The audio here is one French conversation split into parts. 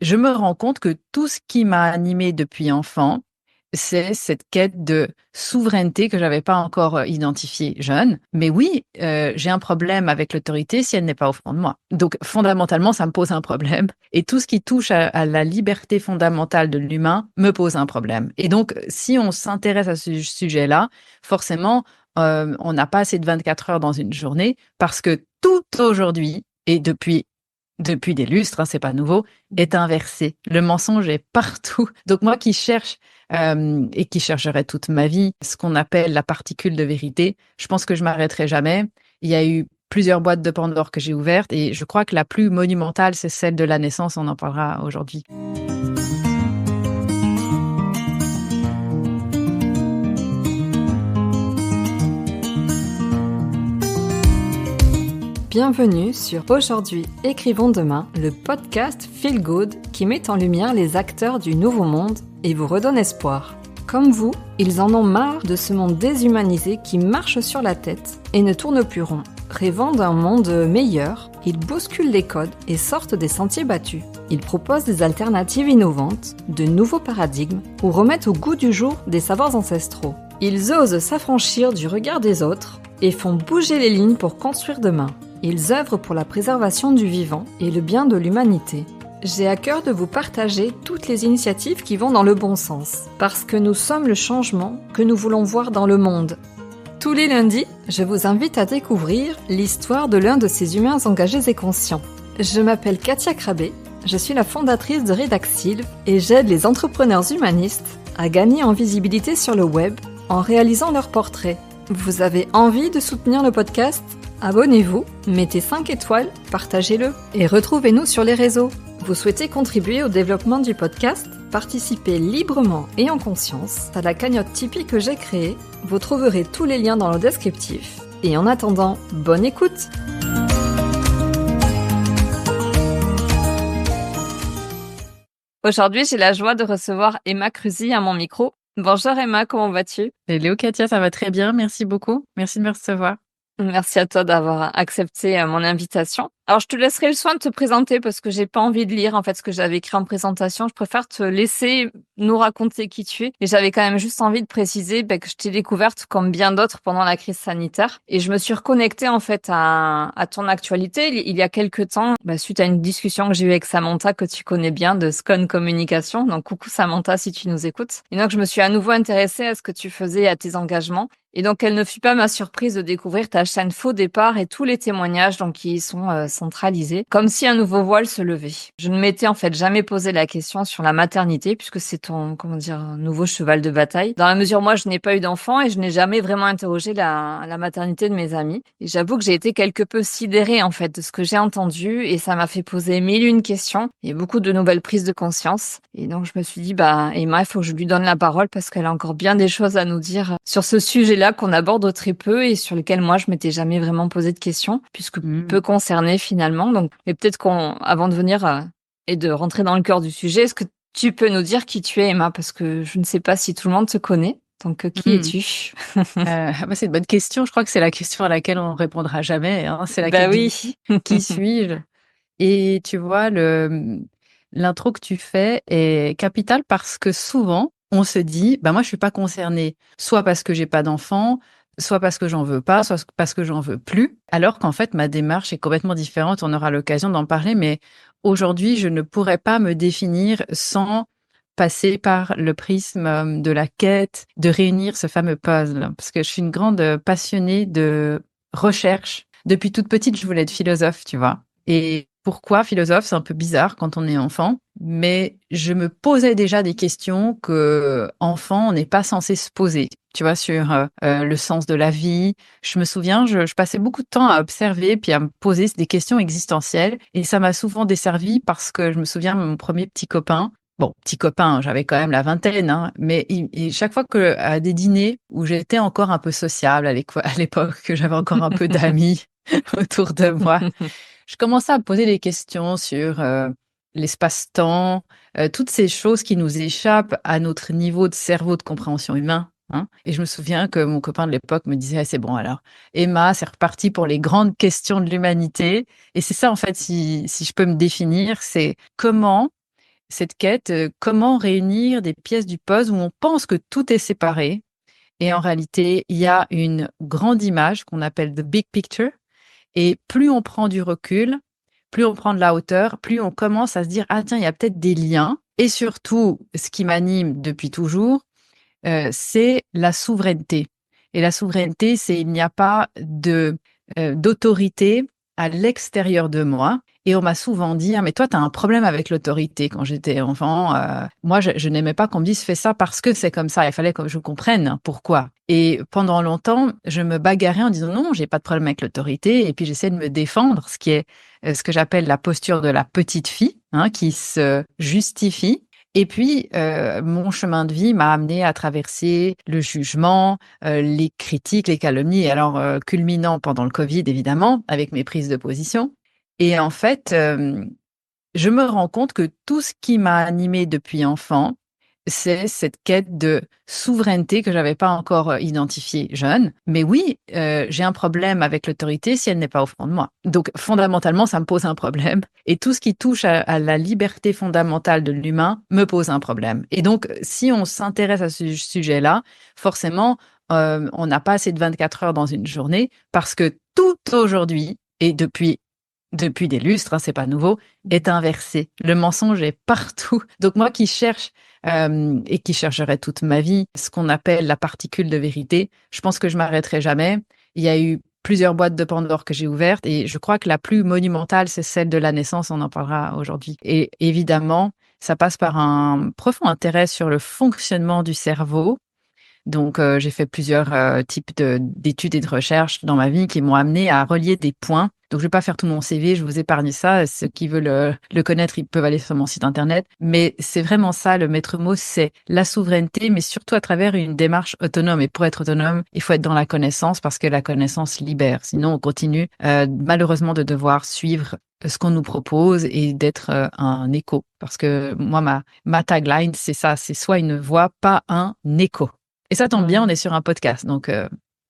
je me rends compte que tout ce qui m'a animée depuis enfant, c'est cette quête de souveraineté que j'avais pas encore identifiée jeune. Mais oui, j'ai un problème avec l'autorité si elle n'est pas au fond de moi. Donc, fondamentalement, ça me pose un problème. Et tout ce qui touche à la liberté fondamentale de l'humain me pose un problème. Et donc, si on s'intéresse à ce sujet-là, forcément, on n'a pas assez de 24 heures dans une journée parce que tout aujourd'hui, et depuis des lustres, hein, c'est pas nouveau, est inversé. Le mensonge est partout. Donc moi qui cherche et qui chercherai toute ma vie ce qu'on appelle la particule de vérité, je pense que je m'arrêterai jamais. Il y a eu plusieurs boîtes de Pandore que j'ai ouvertes et je crois que la plus monumentale, c'est celle de la naissance. On en parlera aujourd'hui. Bienvenue sur Aujourd'hui, écrivons demain, le podcast Feel Good qui met en lumière les acteurs du nouveau monde et vous redonne espoir. Comme vous, ils en ont marre de ce monde déshumanisé qui marche sur la tête et ne tourne plus rond. Rêvant d'un monde meilleur, ils bousculent les codes et sortent des sentiers battus. Ils proposent des alternatives innovantes, de nouveaux paradigmes ou remettent au goût du jour des savoirs ancestraux. Ils osent s'affranchir du regard des autres et font bouger les lignes pour construire demain. Ils œuvrent pour la préservation du vivant et le bien de l'humanité. J'ai à cœur de vous partager toutes les initiatives qui vont dans le bon sens, parce que nous sommes le changement que nous voulons voir dans le monde. Tous les lundis, je vous invite à découvrir l'histoire de l'un de ces humains engagés et conscients. Je m'appelle Katia Krabbe, je suis la fondatrice de Redaxil et j'aide les entrepreneurs humanistes à gagner en visibilité sur le web en réalisant leurs portraits. Vous avez envie de soutenir le podcast ? Abonnez-vous, mettez 5 étoiles, partagez-le et retrouvez-nous sur les réseaux. Vous souhaitez contribuer au développement du podcast ? Participez librement et en conscience à la cagnotte Tipeee que j'ai créée. Vous trouverez tous les liens dans le descriptif. Et en attendant, bonne écoute ! Aujourd'hui, j'ai la joie de recevoir Emma Cruzy à mon micro. Bonjour Emma, comment vas-tu ? Hello Katia, ça va très bien, merci beaucoup. Merci de me recevoir. Merci à toi d'avoir accepté mon invitation. Alors, je te laisserai le soin de te présenter parce que j'ai pas envie de lire en fait ce que j'avais écrit en présentation. Je préfère te laisser nous raconter qui tu es. Et j'avais quand même juste envie de préciser que je t'ai découverte comme bien d'autres pendant la crise sanitaire. Et je me suis reconnectée en fait à ton actualité il y a quelques temps suite à une discussion que j'ai eue avec Samantha que tu connais bien de Scone Communication. Donc, coucou Samantha si tu nous écoutes. Et donc, je me suis à nouveau intéressée à ce que tu faisais, à tes engagements. Et donc, quelle ne fut pas ma surprise de découvrir ta chaîne Faux Départ et tous les témoignages donc qui y sont centralisés, comme si un nouveau voile se levait. Je ne m'étais en fait jamais posé la question sur la maternité, puisque c'est ton, nouveau cheval de bataille. Dans la mesure où moi, je n'ai pas eu d'enfant et je n'ai jamais vraiment interrogé la maternité de mes amis. Et j'avoue que j'ai été quelque peu sidérée en fait de ce que j'ai entendu et ça m'a fait poser mille une questions et beaucoup de nouvelles prises de conscience. Et donc, je me suis dit, Emma, il faut que je lui donne la parole parce qu'elle a encore bien des choses à nous dire sur ce sujet-là qu'on aborde très peu et sur lequel moi je m'étais jamais vraiment posé de questions puisque peu concernée finalement. Donc, mais peut-être avant de venir et de rentrer dans le cœur du sujet, est-ce que tu peux nous dire qui tu es, Emma, parce que je ne sais pas si tout le monde te connaît. Donc, qui es-tu? C'est une bonne question. Je crois que c'est la question à laquelle on répondra jamais. Hein. C'est la question qui suis-je? Et tu vois, l'intro que tu fais est capitale parce que souvent, on se dit, moi, je suis pas concernée, soit parce que j'ai pas d'enfant, soit parce que j'en veux pas, soit parce que j'en veux plus. Alors qu'en fait, ma démarche est complètement différente. On aura l'occasion d'en parler, mais aujourd'hui, je ne pourrais pas me définir sans passer par le prisme de la quête, de réunir ce fameux puzzle. Parce que je suis une grande passionnée de recherche. Depuis toute petite, je voulais être philosophe, tu vois. Et pourquoi philosophe? C'est un peu bizarre quand on est enfant, mais je me posais déjà des questions que enfant, on n'est pas censé se poser. Tu vois, sur le sens de la vie. Je me souviens, je passais beaucoup de temps à observer puis à me poser des questions existentielles. Et ça m'a souvent desservi parce que je me souviens, mon premier petit copain, bon, petit copain, j'avais quand même la vingtaine, hein, mais chaque fois que à des dîners où j'étais encore un peu sociable à l'époque, que j'avais encore un peu d'amis autour de moi, je commençais à me poser des questions sur l'espace-temps, toutes ces choses qui nous échappent à notre niveau de cerveau de compréhension humain. Hein. Et je me souviens que mon copain de l'époque me disait, c'est bon alors, Emma, c'est reparti pour les grandes questions de l'humanité. Et c'est ça, en fait, si je peux me définir, c'est comment cette quête, comment réunir des pièces du puzzle où on pense que tout est séparé et en réalité, il y a une grande image qu'on appelle the big picture et plus on prend du recul, plus on prend de la hauteur, plus on commence à se dire: «Ah tiens, il y a peut-être des liens» et surtout, ce qui m'anime depuis toujours, c'est la souveraineté et la souveraineté, c'est il n'y a pas d'autorité à l'extérieur de moi et on m'a souvent dit: «Ah mais toi, tu as un problème avec l'autorité» quand j'étais enfant, moi je n'aimais pas qu'on me dise: «Fais ça parce que c'est comme ça». Il fallait que je comprenne pourquoi et pendant longtemps, je me bagarrais en disant: «Non, j'ai pas de problème avec l'autorité» et puis j'essayais de me défendre, ce qui est, ce que j'appelle la posture de la petite fille, hein, qui se justifie et puis, mon chemin de vie m'a amené à traverser le jugement, les critiques, les calomnies et alors, culminant pendant le covid évidemment, avec mes prises de position et en fait, je me rends compte que tout ce qui m'a animée depuis enfant, c'est cette quête de souveraineté que j'avais pas encore, identifiée jeune. Mais oui, j'ai un problème avec l'autorité si elle n'est pas au fond de moi. Donc fondamentalement, ça me pose un problème et tout ce qui touche à la liberté fondamentale de l'humain me pose un problème. Et donc si on s'intéresse à ce sujet-là, forcément, on n'a pas assez de 24 heures dans une journée parce que tout aujourd'hui et depuis des lustres, hein, c'est pas nouveau, est inversé. Le mensonge est partout. Donc moi qui cherche et qui chercherai toute ma vie ce qu'on appelle la particule de vérité, je pense que je m'arrêterai jamais. Il y a eu plusieurs boîtes de Pandore que j'ai ouvertes et je crois que la plus monumentale, c'est celle de la naissance. On en parlera aujourd'hui. Et évidemment, ça passe par un profond intérêt sur le fonctionnement du cerveau. Donc, j'ai fait plusieurs types d'études et de recherches dans ma vie qui m'ont amené à relier des points. Donc, je vais pas faire tout mon CV, je vous épargne ça. Ceux qui veulent le connaître, ils peuvent aller sur mon site internet. Mais c'est vraiment ça, le maître mot, c'est la souveraineté, mais surtout à travers une démarche autonome. Et pour être autonome, il faut être dans la connaissance parce que la connaissance libère. Sinon, on continue malheureusement de devoir suivre ce qu'on nous propose et d'être un écho. Parce que moi, ma tagline, c'est ça, c'est soit une voix, pas un écho. Et ça tombe bien, on est sur un podcast, donc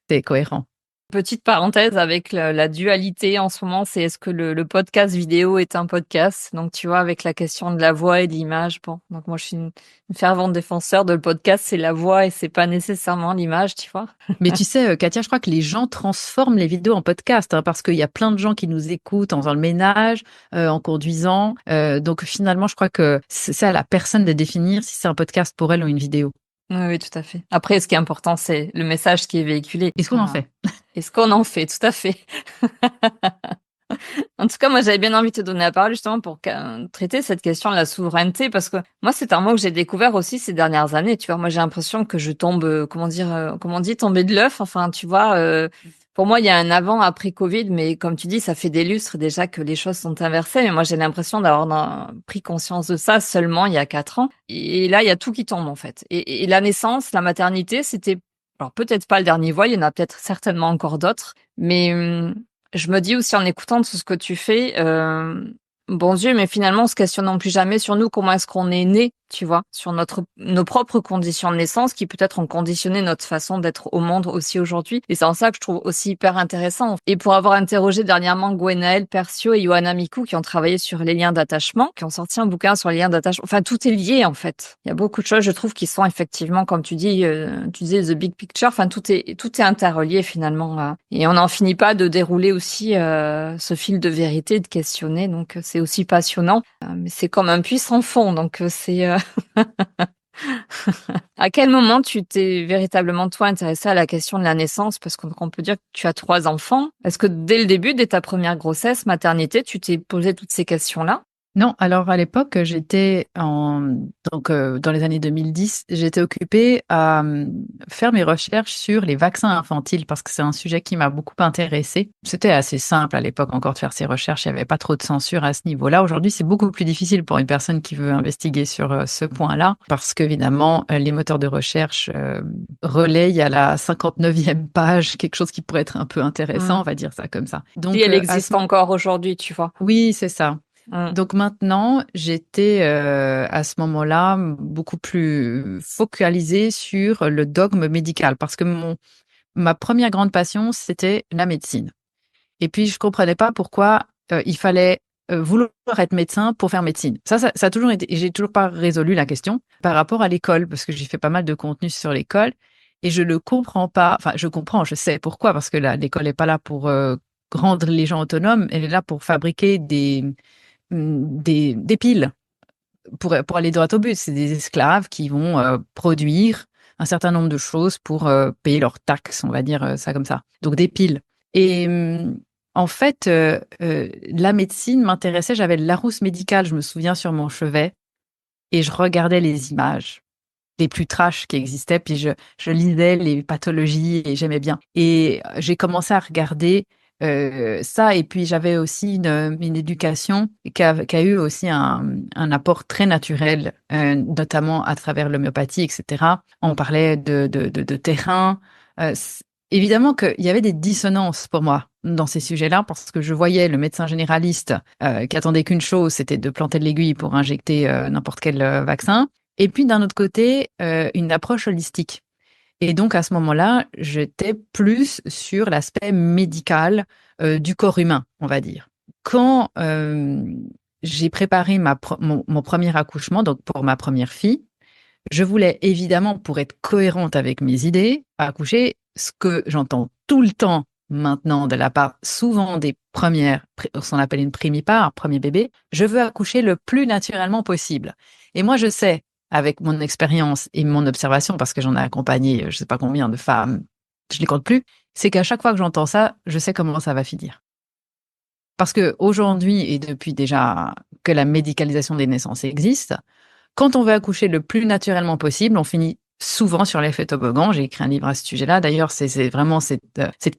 c'est cohérent. Petite parenthèse avec la dualité en ce moment, c'est est-ce que le podcast vidéo est un podcast? Donc tu vois, avec la question de la voix et de l'image, bon, donc moi je suis une fervente défenseur de le podcast, c'est la voix et c'est pas nécessairement l'image, tu vois. Mais tu sais, Katia, je crois que les gens transforment les vidéos en podcast, hein, parce qu'il y a plein de gens qui nous écoutent en faisant le ménage, en conduisant. Donc finalement, je crois que c'est à la personne de définir si c'est un podcast pour elle ou une vidéo. Oui, oui, tout à fait. Après, ce qui est important, c'est le message qui est véhiculé. Et ce qu'on en fait. Et ce qu'on en fait, tout à fait. En tout cas, moi, j'avais bien envie de te donner la parole justement pour traiter cette question de la souveraineté, parce que moi, c'est un mot que j'ai découvert aussi ces dernières années. Tu vois, moi, j'ai l'impression que je tombe, comment dire, comment on dit, tomber de l'œuf. Enfin, tu vois, pour moi, il y a un avant, après Covid, mais comme tu dis, ça fait des lustres déjà que les choses sont inversées. Mais moi, j'ai l'impression d'avoir pris conscience de ça seulement il y a 4 ans. Et là, il y a tout qui tombe en fait. Et la naissance, la maternité, c'était alors peut-être pas le dernier voile, il y en a peut-être certainement encore d'autres, mais je me dis aussi en écoutant tout ce que tu fais, bon Dieu, mais finalement, on se questionnons plus jamais sur nous, comment est-ce qu'on est né, tu vois, sur nos propres conditions de naissance qui peut-être ont conditionné notre façon d'être au monde aussi aujourd'hui. Et c'est en ça que je trouve aussi hyper intéressant. Et pour avoir interrogé dernièrement Gwenaëlle Persio et Johanna Mikou qui ont travaillé sur les liens d'attachement, qui ont sorti un bouquin sur les liens d'attachement. Enfin, tout est lié en fait. Il y a beaucoup de choses, je trouve, qui sont effectivement, comme tu dis, tu disais the big picture. Enfin, tout est interrelié finalement. Et on n'en finit pas de dérouler aussi ce fil de vérité, de questionner. Donc, c'est aussi passionnant. Mais c'est comme un puits sans fond. Donc, c'est À quel moment tu t'es véritablement, toi, intéressée à la question de la naissance? Parce qu'on peut dire que tu as 3 enfants. Est-ce que dès le début, dès ta première grossesse, maternité, tu t'es posé toutes ces questions-là? Non, alors à l'époque, dans les années 2010, j'étais occupée à faire mes recherches sur les vaccins infantiles parce que c'est un sujet qui m'a beaucoup intéressée. C'était assez simple à l'époque encore de faire ces recherches, il n'y avait pas trop de censure à ce niveau-là. Aujourd'hui, c'est beaucoup plus difficile pour une personne qui veut investiguer sur ce point-là parce qu'évidemment, les moteurs de recherche relayent à la 59e page quelque chose qui pourrait être un peu intéressant, on va dire ça comme ça. Donc, et elle existe encore aujourd'hui, tu vois. Oui, c'est ça. Donc maintenant, j'étais à ce moment-là beaucoup plus focalisée sur le dogme médical parce que ma première grande passion, c'était la médecine. Et puis, je comprenais pas pourquoi il fallait vouloir être médecin pour faire médecine. Ça a toujours été, et j'ai toujours pas résolu la question par rapport à l'école, parce que j'ai fait pas mal de contenu sur l'école et je le comprends pas. Enfin, je comprends, je sais pourquoi, parce que l'école est pas là pour rendre les gens autonomes, elle est là pour fabriquer des piles pour aller droit au but. C'est des esclaves qui vont produire un certain nombre de choses pour payer leurs taxes, on va dire ça comme ça. Donc des piles. Et en fait, la médecine m'intéressait. J'avais le Larousse médical, je me souviens, sur mon chevet, et je regardais les images les plus trash qui existaient, puis je lisais les pathologies et j'aimais bien. Et j'ai commencé à regarder ça, et puis j'avais aussi une éducation qui a eu aussi un apport très naturel, notamment à travers l'homéopathie, etc. On parlait de terrain. Évidemment qu'il y avait des dissonances pour moi dans ces sujets-là, parce que je voyais le médecin généraliste qui attendait qu'une chose, c'était de planter de l'aiguille pour injecter n'importe quel vaccin. Et puis d'un autre côté, une approche holistique. Et donc à ce moment-là, j'étais plus sur l'aspect médical du corps humain, on va dire. Quand j'ai préparé mon premier accouchement, donc pour ma première fille, je voulais évidemment, pour être cohérente avec mes idées, accoucher ce que j'entends tout le temps maintenant de la part souvent des premières, ce qu'on appelle une primipare, premier bébé, je veux accoucher le plus naturellement possible. Et moi, je sais, avec mon expérience et mon observation, parce que j'en ai accompagné, je sais pas combien de femmes, je les compte plus, c'est qu'à chaque fois que j'entends ça, je sais comment ça va finir. Parce que aujourd'hui, et depuis déjà que la médicalisation des naissances existe, quand on veut accoucher le plus naturellement possible, on finit souvent sur l'effet toboggan. J'ai écrit un livre à ce sujet-là. D'ailleurs, c'est vraiment cette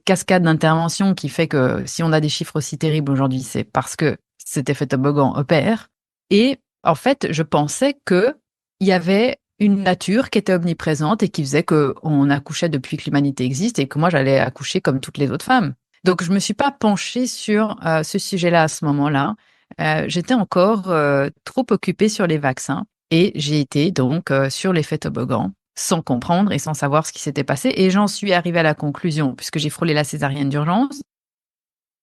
cascade d'intervention qui fait que si on a des chiffres aussi terribles aujourd'hui, c'est parce que cet effet toboggan opère. Et en fait, je pensais qu'il y avait une nature qui était omniprésente et qui faisait qu'on accouchait depuis que l'humanité existe et que moi, j'allais accoucher comme toutes les autres femmes. Donc, je me suis pas penchée sur ce sujet-là à ce moment-là. J'étais encore trop occupée sur les vaccins. Et j'ai été donc sur l'effet toboggan, sans comprendre et sans savoir ce qui s'était passé. Et j'en suis arrivée à la conclusion, puisque j'ai frôlé la césarienne d'urgence.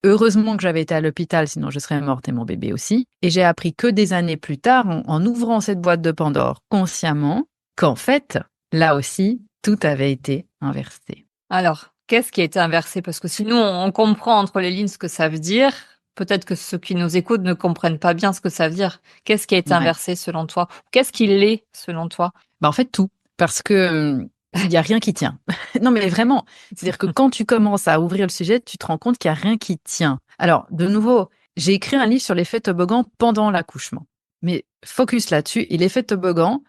Heureusement que j'avais été à l'hôpital, sinon je serais morte et mon bébé aussi. Et j'ai appris que des années plus tard, en ouvrant cette boîte de Pandore consciemment, qu'en fait, là aussi, tout avait été inversé. Alors, qu'est-ce qui a été inversé? Parce que sinon, on comprend entre les lignes ce que ça veut dire. Peut-être que ceux qui nous écoutent ne comprennent pas bien ce que ça veut dire. Qu'est-ce qui a été inversé selon toi? Qu'est-ce qui l'est selon toi? En fait, tout. Parce que il n'y a rien qui tient. Non, mais vraiment. C'est-à-dire que quand tu commences à ouvrir le sujet, tu te rends compte qu'il n'y a rien qui tient. Alors, de nouveau, j'ai écrit un livre sur l'effet toboggan pendant l'accouchement. Mais focus là-dessus. Et l'effet toboggan,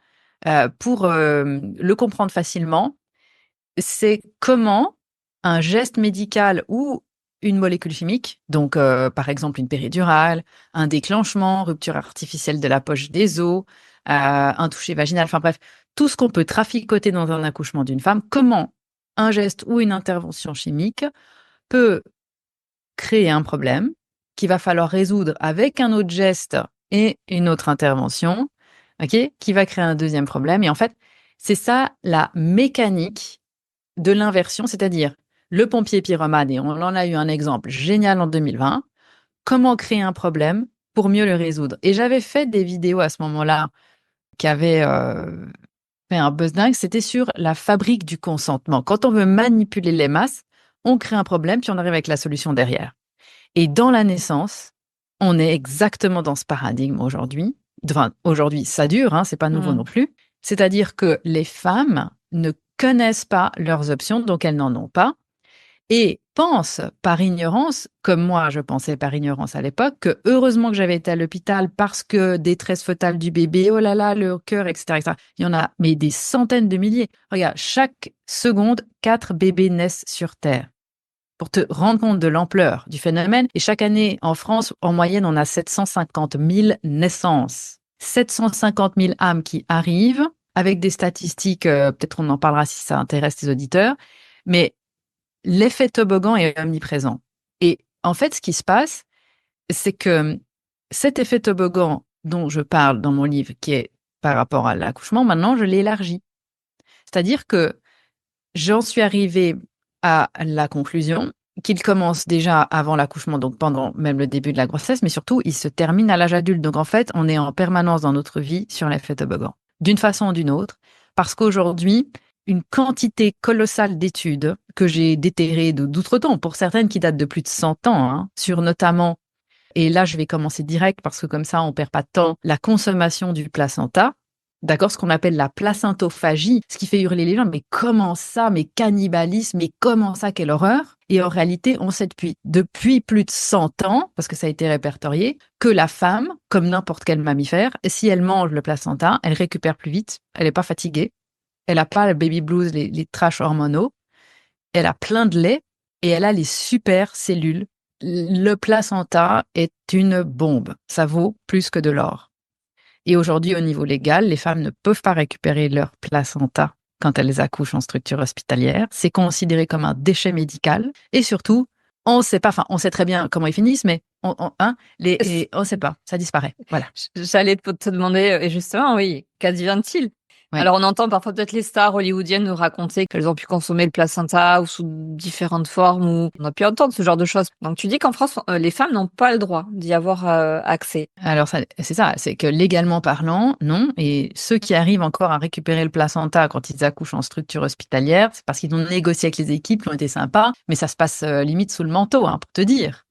pour le comprendre facilement, c'est comment un geste médical ou une molécule chimique, donc par exemple une péridurale, un déclenchement, rupture artificielle de la poche des os, un toucher vaginal, enfin bref, tout ce qu'on peut traficoter dans un accouchement d'une femme, comment un geste ou une intervention chimique peut créer un problème qu'il va falloir résoudre avec un autre geste et une autre intervention, ok, qui va créer un deuxième problème. Et en fait, c'est ça la mécanique de l'inversion, c'est-à-dire le pompier pyromane, et on en a eu un exemple génial en 2020, comment créer un problème pour mieux le résoudre. Et j'avais fait des vidéos à ce moment-là qui avaient fait un buzz dingue, c'était sur la fabrique du consentement. Quand on veut manipuler les masses, on crée un problème, puis on arrive avec la solution derrière. Et dans la naissance, on est exactement dans ce paradigme aujourd'hui. Enfin, aujourd'hui, ça dure, hein, c'est pas nouveau non plus. C'est-à-dire que les femmes ne connaissent pas leurs options, donc elles n'en ont pas, et pensent par ignorance, comme moi je pensais par ignorance à l'époque, que heureusement que j'avais été à l'hôpital parce que détresse fœtale du bébé, oh là là, le cœur, etc., etc. Il y en a, mais des centaines de milliers. Regarde, chaque seconde, 4 bébés naissent sur Terre. Pour te rendre compte de l'ampleur du phénomène, et chaque année en France, en moyenne, on a 750 000 naissances. 750 000 âmes qui arrivent, avec des statistiques, peut-être on en parlera si ça intéresse les auditeurs, mais l'effet toboggan est omniprésent. Et en fait, ce qui se passe, c'est que cet effet toboggan dont je parle dans mon livre, qui est par rapport à l'accouchement, maintenant, je l'élargis. C'est-à-dire que j'en suis arrivée à la conclusion qu'il commence déjà avant l'accouchement, donc pendant même le début de la grossesse, mais surtout, il se termine à l'âge adulte. Donc en fait, on est en permanence dans notre vie sur l'effet toboggan, d'une façon ou d'une autre, parce qu'aujourd'hui, une quantité colossale d'études que j'ai déterrées d'outre-temps, pour certaines qui datent de plus de 100 ans, hein, sur notamment, et là je vais commencer direct parce que comme ça on perd pas de temps, la consommation du placenta. D'accord, ce qu'on appelle la placentophagie, ce qui fait hurler les gens, mais comment ça, mais cannibalisme, mais comment ça, quelle horreur. Et en réalité, on sait depuis plus de 100 ans, parce que ça a été répertorié, que la femme, comme n'importe quel mammifère, si elle mange le placenta, elle récupère plus vite, elle n'est pas fatiguée, elle n'a pas le baby blues, les trash hormonaux, elle a plein de lait et elle a les super cellules. Le placenta est une bombe, ça vaut plus que de l'or. Et aujourd'hui, au niveau légal, les femmes ne peuvent pas récupérer leur placenta quand elles accouchent en structure hospitalière. C'est considéré comme un déchet médical. Et surtout, on sait pas, enfin, on sait très bien comment ils finissent, mais on sait pas, ça disparaît. Voilà. J'allais te demander, et justement, oui, qu'advient-il? Ouais. Alors, on entend parfois peut-être les stars hollywoodiennes nous raconter qu'elles ont pu consommer le placenta ou sous différentes formes, ou on a pu entendre ce genre de choses. Donc, tu dis qu'en France, les femmes n'ont pas le droit d'y avoir accès. Alors, c'est ça, c'est que légalement parlant, non. Et ceux qui arrivent encore à récupérer le placenta quand ils accouchent en structure hospitalière, c'est parce qu'ils ont négocié avec les équipes qui ont été sympas, mais ça se passe limite sous le manteau, hein, pour te dire.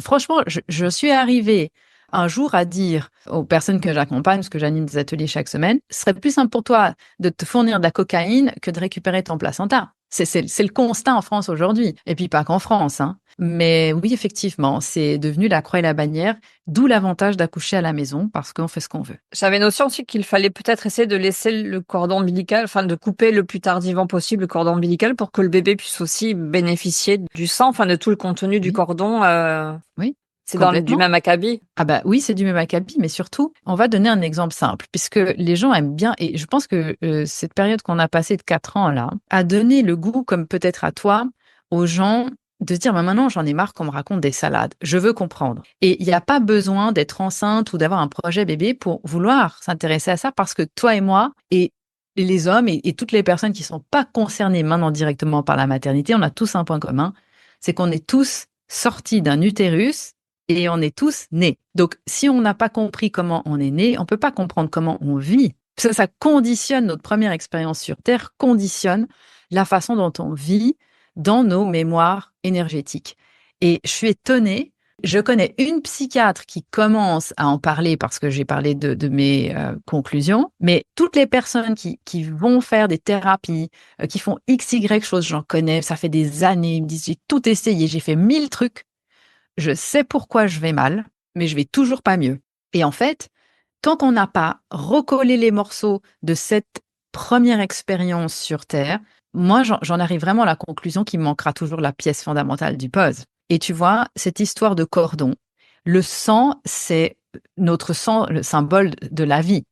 Franchement, je suis arrivée un jour à dire aux personnes que j'accompagne, parce que j'anime des ateliers chaque semaine, ce serait plus simple pour toi de te fournir de la cocaïne que de récupérer ton placenta. C'est le constat en France aujourd'hui. Et puis pas qu'en France, hein. Mais oui, effectivement, c'est devenu la croix et la bannière, d'où l'avantage d'accoucher à la maison, parce qu'on fait ce qu'on veut. J'avais notion aussi qu'il fallait peut-être essayer de laisser le cordon ombilical, enfin de couper le plus tardivement possible le cordon ombilical pour que le bébé puisse aussi bénéficier du sang, enfin de tout le contenu du cordon. Oui. C'est du même acabit. Ah bah oui, c'est du même acabit, mais surtout, on va donner un exemple simple, puisque les gens aiment bien, et je pense que cette période qu'on a passée de 4 ans là, a donné le goût, comme peut-être à toi, aux gens de se dire, bah maintenant j'en ai marre qu'on me raconte des salades, je veux comprendre. Et il n'y a pas besoin d'être enceinte ou d'avoir un projet bébé pour vouloir s'intéresser à ça, parce que toi et moi, et les hommes et toutes les personnes qui ne sont pas concernées maintenant directement par la maternité, on a tous un point commun, c'est qu'on est tous sortis d'un utérus et on est tous nés. Donc, si on n'a pas compris comment on est né, on ne peut pas comprendre comment on vit. Ça conditionne notre première expérience sur Terre, conditionne la façon dont on vit dans nos mémoires énergétiques. Et je suis étonnée, je connais une psychiatre qui commence à en parler parce que j'ai parlé de mes conclusions, mais toutes les personnes qui vont faire des thérapies, qui font X, Y choses, j'en connais, ça fait des années, ils me disent, j'ai tout essayé, j'ai fait 1000 trucs, je sais pourquoi je vais mal, mais je vais toujours pas mieux. Et en fait, tant qu'on n'a pas recollé les morceaux de cette première expérience sur Terre, moi, j'en arrive vraiment à la conclusion qu'il manquera toujours la pièce fondamentale du puzzle. Et tu vois, cette histoire de cordon, le sang, c'est notre sang, le symbole de la vie.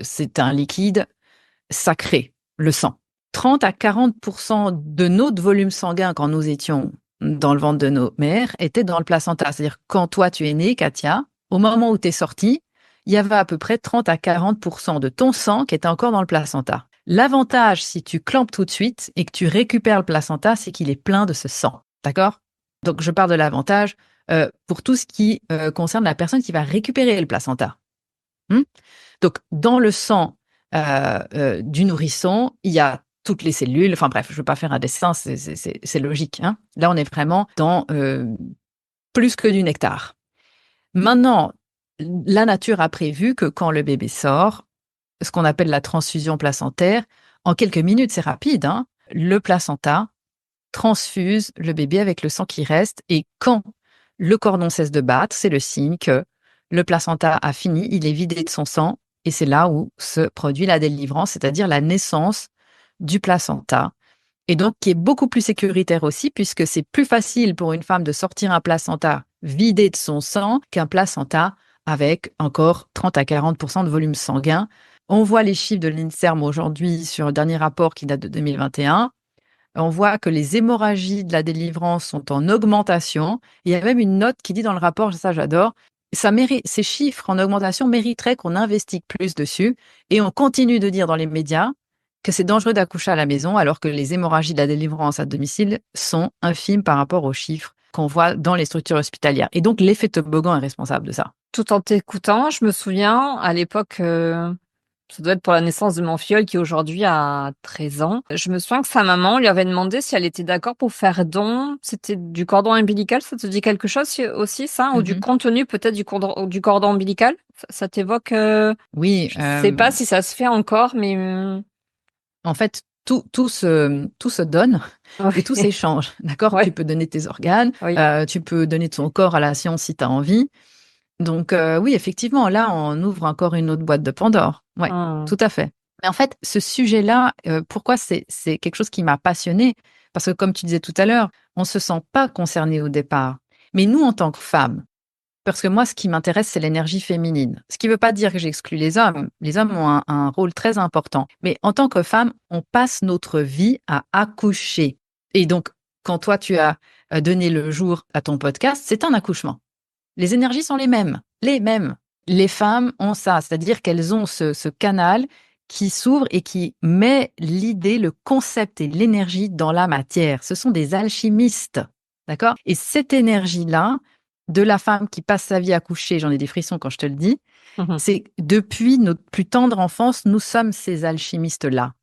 C'est un liquide sacré, le sang. 30 à 40% de notre volume sanguin quand nous étions dans le ventre de nos mères était dans le placenta. C'est-à-dire, quand toi, tu es née, Katia, au moment où tu es sortie, il y avait à peu près 30 à 40% de ton sang qui était encore dans le placenta. L'avantage, si tu clampes tout de suite et que tu récupères le placenta, c'est qu'il est plein de ce sang. D'accord? Donc, je parle de l'avantage pour tout ce qui concerne la personne qui va récupérer le placenta. Donc, dans le sang du nourrisson, il y a toutes les cellules. Enfin bref, je ne veux pas faire un dessin, c'est logique. Hein. Là, on est vraiment dans plus que du nectar. Maintenant, la nature a prévu que quand le bébé sort, ce qu'on appelle la transfusion placentaire, en quelques minutes, c'est rapide, hein, le placenta transfuse le bébé avec le sang qui reste. Et quand le cordon cesse de battre, c'est le signe que le placenta a fini, il est vidé de son sang. Et c'est là où se produit la délivrance, c'est-à-dire la naissance du placenta. Et donc, qui est beaucoup plus sécuritaire aussi, puisque c'est plus facile pour une femme de sortir un placenta vidé de son sang qu'un placenta avec encore 30 à 40% de volume sanguin. On voit les chiffres de l'INSERM aujourd'hui sur le dernier rapport qui date de 2021. On voit que les hémorragies de la délivrance sont en augmentation. Il y a même une note qui dit dans le rapport, ça j'adore, ces chiffres en augmentation mériteraient qu'on investigue plus dessus. Et on continue de dire dans les médias que c'est dangereux d'accoucher à la maison alors que les hémorragies de la délivrance à domicile sont infimes par rapport aux chiffres qu'on voit dans les structures hospitalières. Et donc, l'effet toboggan est responsable de ça. Tout en t'écoutant, je me souviens, à l'époque, ça doit être pour la naissance de mon filleul qui aujourd'hui a 13 ans. Je me souviens que sa maman lui avait demandé si elle était d'accord pour faire don. C'était du cordon ombilical, ça te dit quelque chose aussi, ça? Ou du contenu peut-être du cordon ombilical? Ça t'évoque Oui. Je sais pas si ça se fait encore, mais... En fait, tout se donne et tout s'échange, d'accord? Ouais. Tu peux donner tes organes, Oui. tu peux donner ton corps à la science si tu as envie. Donc oui, effectivement, là, on ouvre encore une autre boîte de Pandore. Ouais, tout à fait. Mais en fait, ce sujet-là, pourquoi c'est quelque chose qui m'a passionnée? Parce que comme tu disais tout à l'heure, on se sent pas concerné au départ. Mais nous, en tant que femmes, parce que moi, ce qui m'intéresse, c'est l'énergie féminine. Ce qui ne veut pas dire que j'exclus les hommes. Les hommes ont un rôle très important. Mais en tant que femme, on passe notre vie à accoucher. Et donc, quand toi, tu as donné le jour à ton podcast, c'est un accouchement. Les énergies sont les mêmes. Les mêmes. Les femmes ont ça, c'est-à-dire qu'elles ont ce canal qui s'ouvre et qui met l'idée, le concept et l'énergie dans la matière. Ce sont des alchimistes. D'accord? Et cette énergie-là, de la femme qui passe sa vie à coucher, j'en ai des frissons quand je te le dis, c'est depuis notre plus tendre enfance, nous sommes ces alchimistes-là.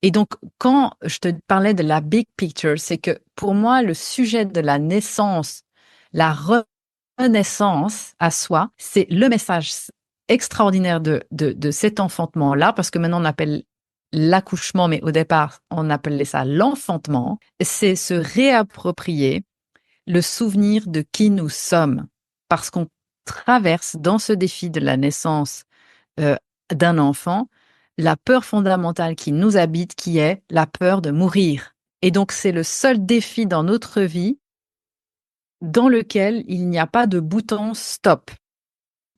Et donc, quand je te parlais de la big picture, c'est que pour moi, le sujet de la naissance, la renaissance à soi, c'est le message extraordinaire de cet enfantement-là, parce que maintenant on appelle l'accouchement, mais au départ, on appelait ça l'enfantement, c'est se réapproprier le souvenir de qui nous sommes, parce qu'on traverse dans ce défi de la naissance d'un enfant la peur fondamentale qui nous habite, qui est la peur de mourir. Et donc, c'est le seul défi dans notre vie dans lequel il n'y a pas de bouton stop.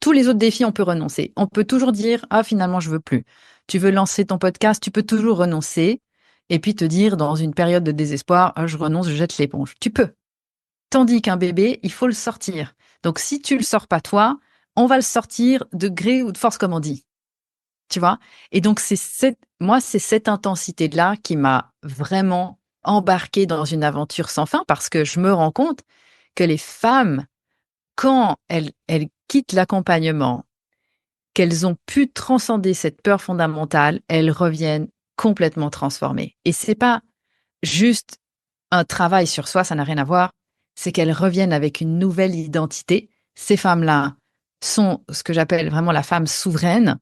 Tous les autres défis, on peut renoncer. On peut toujours dire, ah, finalement, je veux plus. Tu veux lancer ton podcast, tu peux toujours renoncer et puis te dire dans une période de désespoir, ah, je renonce, je jette l'éponge. Tu peux. Tandis qu'un bébé, il faut le sortir. Donc, si tu le sors pas toi, on va le sortir de gré ou de force, comme on dit. Tu vois? Et donc, c'est cette intensité-là qui m'a vraiment embarquée dans une aventure sans fin parce que je me rends compte que les femmes, quand elles quittent l'accompagnement, qu'elles ont pu transcender cette peur fondamentale, elles reviennent complètement transformées. Et c'est pas juste un travail sur soi, ça n'a rien à voir. C'est qu'elles reviennent avec une nouvelle identité. Ces femmes-là sont ce que j'appelle vraiment la femme souveraine.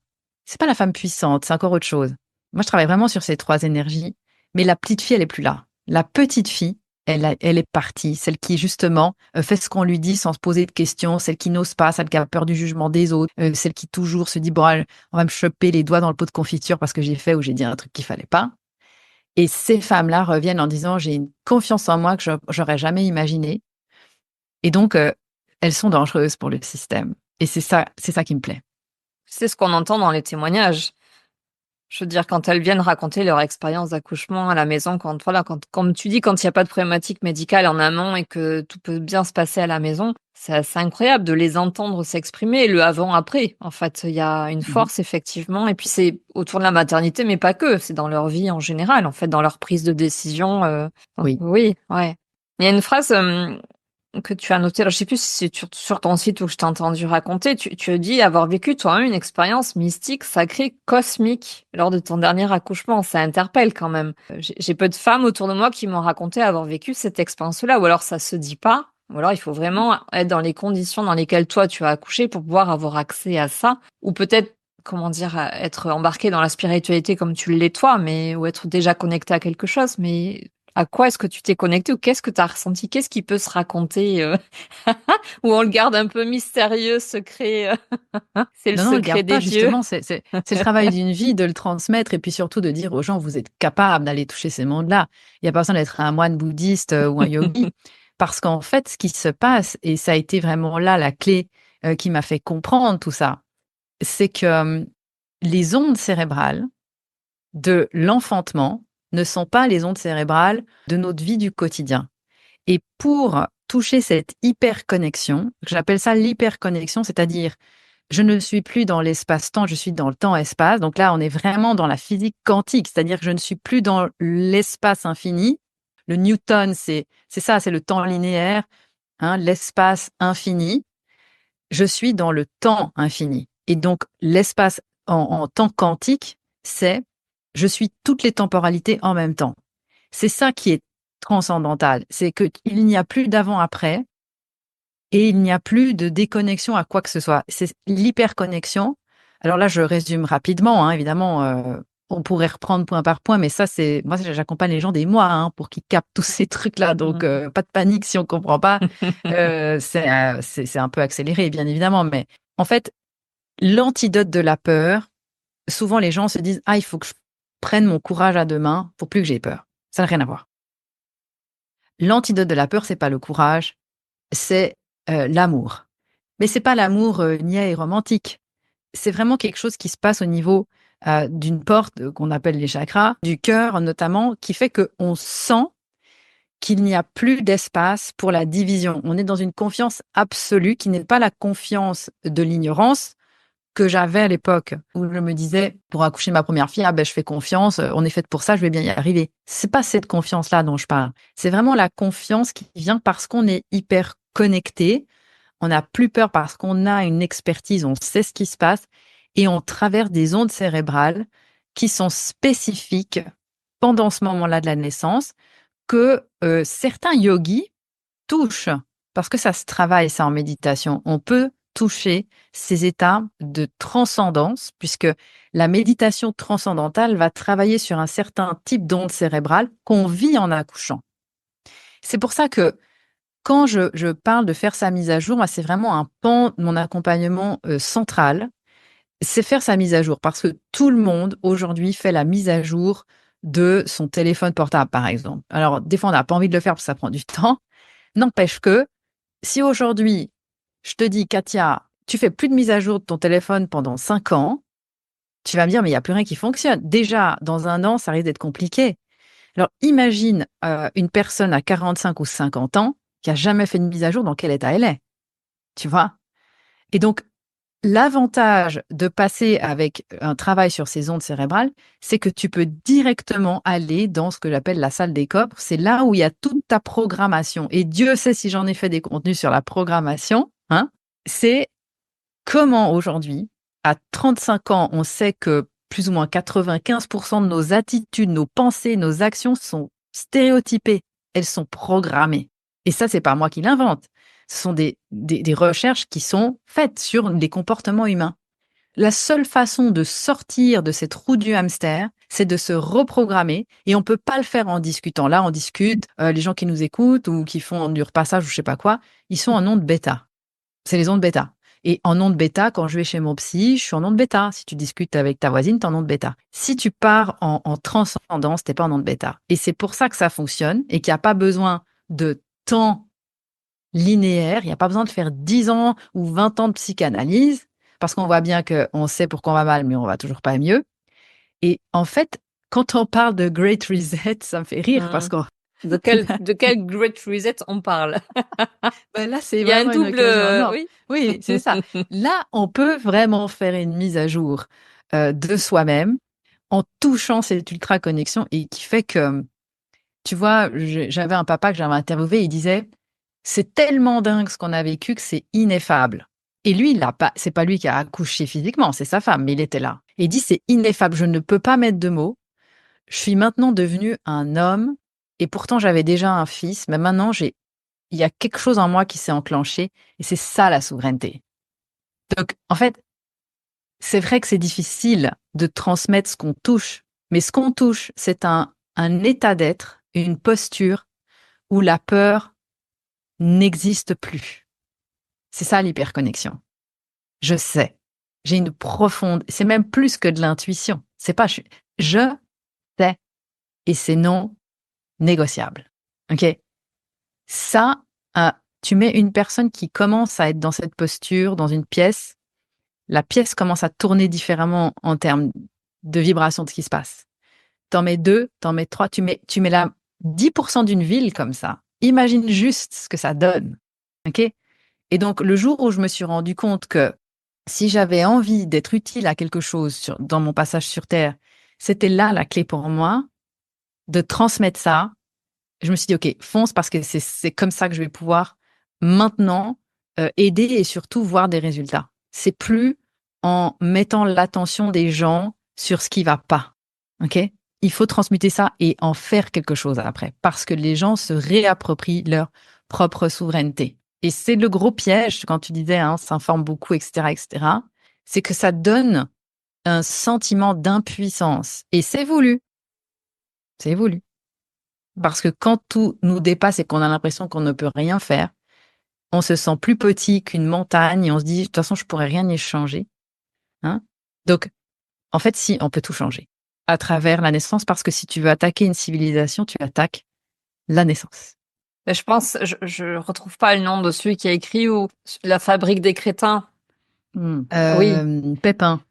C'est pas la femme puissante, c'est encore autre chose. Moi, je travaille vraiment sur ces trois énergies, mais la petite fille, elle est plus là. La petite fille, elle est partie. Celle qui, justement, fait ce qu'on lui dit sans se poser de questions, celle qui n'ose pas, celle qui a peur du jugement des autres, celle qui toujours se dit, bon, on va me choper les doigts dans le pot de confiture parce que j'ai fait ou j'ai dit un truc qu'il fallait pas. Et ces femmes-là reviennent en disant, j'ai une confiance en moi que j'aurais jamais imaginée. Et donc, elles sont dangereuses pour le système. Et c'est ça qui me plaît. C'est ce qu'on entend dans les témoignages. Je veux dire, quand elles viennent raconter leur expérience d'accouchement à la maison, comme tu dis, quand il n'y a pas de problématique médicale en amont et que tout peut bien se passer à la maison, c'est assez incroyable de les entendre s'exprimer, le avant-après. En fait, il y a une force, effectivement. Et puis, c'est autour de la maternité, mais pas que. C'est dans leur vie en général, en fait, dans leur prise de décision. Oui. Oui, ouais. Il y a une phrase que tu as notée, alors je sais plus si c'est sur ton site ou que je t'ai entendu raconter, tu dis avoir vécu toi-même une expérience mystique, sacrée, cosmique lors de ton dernier accouchement. Ça interpelle quand même. J'ai peu de femmes autour de moi qui m'ont raconté avoir vécu cette expérience-là, ou alors ça se dit pas, ou alors il faut vraiment être dans les conditions dans lesquelles toi tu as accouché pour pouvoir avoir accès à ça, ou peut-être comment dire, être embarqué dans la spiritualité comme tu l'es toi, mais ou être déjà connecté à quelque chose, mais à quoi est-ce que tu t'es connecté ou qu'est-ce que tu as ressenti? Qu'est-ce qui peut se raconter ou on le garde un peu mystérieux, secret c'est le Non, on le secret garde des pas, dieux. justement. C'est le travail d'une vie de le transmettre et puis surtout de dire aux gens, vous êtes capables d'aller toucher ces mondes-là. Il n'y a pas besoin d'être un moine bouddhiste ou un yogi. Parce qu'en fait, ce qui se passe, et ça a été vraiment là la clé qui m'a fait comprendre tout ça, c'est que les ondes cérébrales de l'enfantement ne sont pas les ondes cérébrales de notre vie du quotidien. Et pour toucher cette hyperconnexion, j'appelle ça l'hyperconnexion, c'est-à-dire je ne suis plus dans l'espace-temps, je suis dans le temps-espace. Donc là, on est vraiment dans la physique quantique, c'est-à-dire que je ne suis plus dans l'espace infini. Le Newton, c'est ça, c'est le temps linéaire, hein, l'espace infini. Je suis dans le temps infini. Et donc, l'espace en temps quantique, c'est je suis toutes les temporalités en même temps. C'est ça qui est transcendantal. C'est qu'il n'y a plus d'avant-après et il n'y a plus de déconnexion à quoi que ce soit. C'est l'hyperconnexion. Alors là, je résume rapidement, hein, évidemment, on pourrait reprendre point par point, mais ça, moi, j'accompagne les gens des mois pour qu'ils captent tous ces trucs-là. Donc, pas de panique si on comprend pas. C'est un peu accéléré, bien évidemment, mais en fait, l'antidote de la peur, souvent les gens se disent, il faut que je prenne mon courage à deux mains pour plus que j'ai peur. Ça n'a rien à voir. L'antidote de la peur, c'est pas le courage, c'est l'amour. Mais c'est pas l'amour niais et romantique. C'est vraiment quelque chose qui se passe au niveau d'une porte qu'on appelle les chakras, du cœur notamment, qui fait qu'on sent qu'il n'y a plus d'espace pour la division. On est dans une confiance absolue qui n'est pas la confiance de l'ignorance que j'avais à l'époque, où je me disais, pour accoucher ma première fille, je fais confiance, on est fait pour ça, je vais bien y arriver. C'est pas cette confiance-là dont je parle. C'est vraiment la confiance qui vient parce qu'on est hyper connecté, on n'a plus peur parce qu'on a une expertise, on sait ce qui se passe et on traverse des ondes cérébrales qui sont spécifiques pendant ce moment-là de la naissance que certains yogis touchent parce que ça se travaille, ça, en méditation. On peut toucher ces états de transcendance puisque la méditation transcendantale va travailler sur un certain type d'onde cérébrale qu'on vit en accouchant. C'est pour ça que quand je parle de faire sa mise à jour, moi, c'est vraiment un pan de mon accompagnement central. C'est faire sa mise à jour parce que tout le monde aujourd'hui fait la mise à jour de son téléphone portable, par exemple. Alors, des fois, on n'a pas envie de le faire parce que ça prend du temps. N'empêche que si aujourd'hui, je te dis, Katia, tu fais plus de mise à jour de ton téléphone pendant 5 ans, tu vas me dire, mais il n'y a plus rien qui fonctionne. Déjà, dans un an, ça risque d'être compliqué. Alors, imagine une personne à 45 ou 50 ans qui a jamais fait de mise à jour, dans quel état elle est, tu vois? Et donc, l'avantage de passer avec un travail sur ces ondes cérébrales, c'est que tu peux directement aller dans ce que j'appelle la salle des coffres. C'est là où il y a toute ta programmation. Et Dieu sait si j'en ai fait des contenus sur la programmation, hein. C'est comment aujourd'hui, à 35 ans, on sait que plus ou moins 95% de nos attitudes, nos pensées, nos actions sont stéréotypées. Elles sont programmées. Et ça, c'est pas moi qui l'invente. Ce sont des recherches qui sont faites sur les comportements humains. La seule façon de sortir de cette roue du hamster, c'est de se reprogrammer et on peut pas le faire en discutant. Là, on discute, les gens qui nous écoutent ou qui font du repassage ou je sais pas quoi, ils sont en onde bêta. C'est les ondes bêta. Et en onde bêta, quand je vais chez mon psy, je suis en onde bêta. Si tu discutes avec ta voisine, tu es en onde bêta. Si tu pars en transcendance, tu n'es pas en onde bêta. Et c'est pour ça que ça fonctionne et qu'il n'y a pas besoin de temps linéaire. Il n'y a pas besoin de faire 10 ans ou 20 ans de psychanalyse parce qu'on voit bien qu'on sait pourquoi on va mal, mais on va toujours pas mieux. Et en fait, quand on parle de Great Reset, ça me fait rire parce qu'on de quel Great Reset on parle? Là, c'est il y a un vraiment double, oui, c'est ça. Là, on peut vraiment faire une mise à jour de soi-même en touchant cette ultra connexion et qui fait que, tu vois, j'avais un papa que j'avais interviewé, il disait, c'est tellement dingue ce qu'on a vécu que c'est ineffable. Et lui, c'est pas lui qui a accouché physiquement, c'est sa femme, mais il était là. Et il dit, c'est ineffable, je ne peux pas mettre de mots. Je suis maintenant devenu un homme et pourtant j'avais déjà un fils, mais maintenant il y a quelque chose en moi qui s'est enclenché et c'est ça la souveraineté. Donc, en fait, c'est vrai que c'est difficile de transmettre ce qu'on touche, mais ce qu'on touche, c'est un état d'être, une posture où la peur n'existe plus. C'est ça l'hyperconnexion. Je sais. J'ai une profonde, c'est même plus que de l'intuition. C'est pas, je sais. Et c'est non négociable. OK? Ça, tu mets une personne qui commence à être dans cette posture, dans une pièce, la pièce commence à tourner différemment en termes de vibration de ce qui se passe. T'en mets 2, t'en mets 3, tu mets là 10% d'une ville comme ça. Imagine juste ce que ça donne. OK? Et donc, le jour où je me suis rendu compte que si j'avais envie d'être utile à quelque chose dans mon passage sur Terre, c'était là la clé pour moi, de transmettre ça. Je me suis dit, OK, fonce parce que c'est comme ça que je vais pouvoir maintenant aider et surtout voir des résultats. C'est plus en mettant l'attention des gens sur ce qui va pas. OK? Il faut transmuter ça et en faire quelque chose après parce que les gens se réapproprient leur propre souveraineté. Et c'est le gros piège quand tu disais, s'informe beaucoup, etc., etc., c'est que ça donne un sentiment d'impuissance. Et c'est voulu. C'est voulu. Parce que quand tout nous dépasse et qu'on a l'impression qu'on ne peut rien faire, on se sent plus petit qu'une montagne et on se dit, de toute façon, je pourrais rien y changer. Hein. Donc, en fait, si, on peut tout changer à travers la naissance, parce que si tu veux attaquer une civilisation, tu attaques la naissance. Je pense, je retrouve pas le nom de celui qui a écrit ou La fabrique des crétins. Oui. Pépin.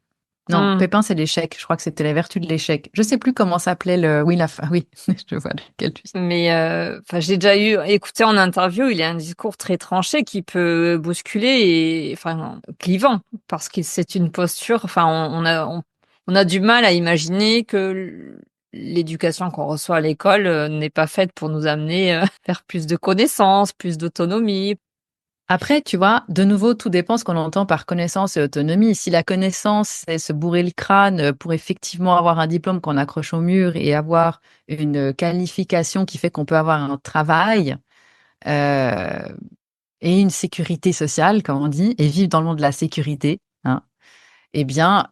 Non, Pépin, c'est l'échec. Je crois que c'était la vertu de l'échec. Je sais plus comment s'appelait le. Oui, oui, je vois lequel tu sais. Mais j'ai déjà écouté en interview, il a un discours très tranché qui peut bousculer et clivant parce que c'est une posture. Enfin, on a du mal à imaginer que l'éducation qu'on reçoit à l'école n'est pas faite pour nous amener vers plus de connaissances, plus d'autonomie. Après, tu vois, de nouveau, tout dépend ce qu'on entend par connaissance et autonomie. Si la connaissance, c'est se bourrer le crâne pour effectivement avoir un diplôme qu'on accroche au mur et avoir une qualification qui fait qu'on peut avoir un travail euh, et une sécurité sociale, comme on dit, et vivre dans le monde de la sécurité, eh bien,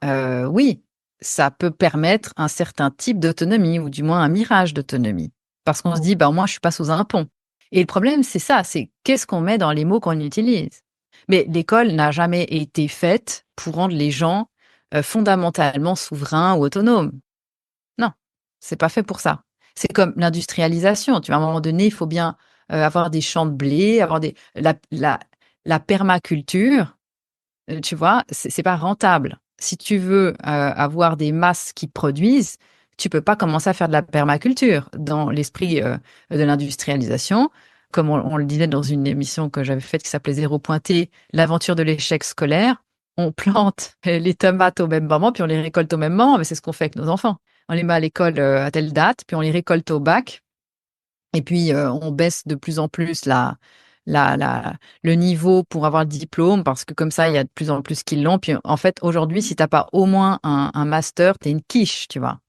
oui, ça peut permettre un certain type d'autonomie ou du moins un mirage d'autonomie. Parce qu'on se dit, moi, je suis pas sous un pont. Et le problème, c'est ça, c'est qu'est-ce qu'on met dans les mots qu'on utilise. Mais l'école n'a jamais été faite pour rendre les gens fondamentalement souverains ou autonomes. Non, c'est pas fait pour ça. C'est comme l'industrialisation. Tu vois, à un moment donné, il faut bien avoir des champs de blé, avoir la permaculture. Tu vois, c'est pas rentable. Si tu veux avoir des masses qui produisent, tu peux pas commencer à faire de la permaculture dans l'esprit de l'industrialisation. Comme on le disait dans une émission que j'avais faite qui s'appelait Zéro Pointé, l'aventure de l'échec scolaire. On plante les tomates au même moment, puis on les récolte au même moment. Mais c'est ce qu'on fait avec nos enfants. On les met à l'école à telle date, puis on les récolte au bac. Et puis, on baisse de plus en plus le niveau pour avoir le diplôme, parce que comme ça, il y a de plus en plus qui l'ont. Puis, en fait, aujourd'hui, si tu n'as pas au moins un master, tu es une quiche, tu vois.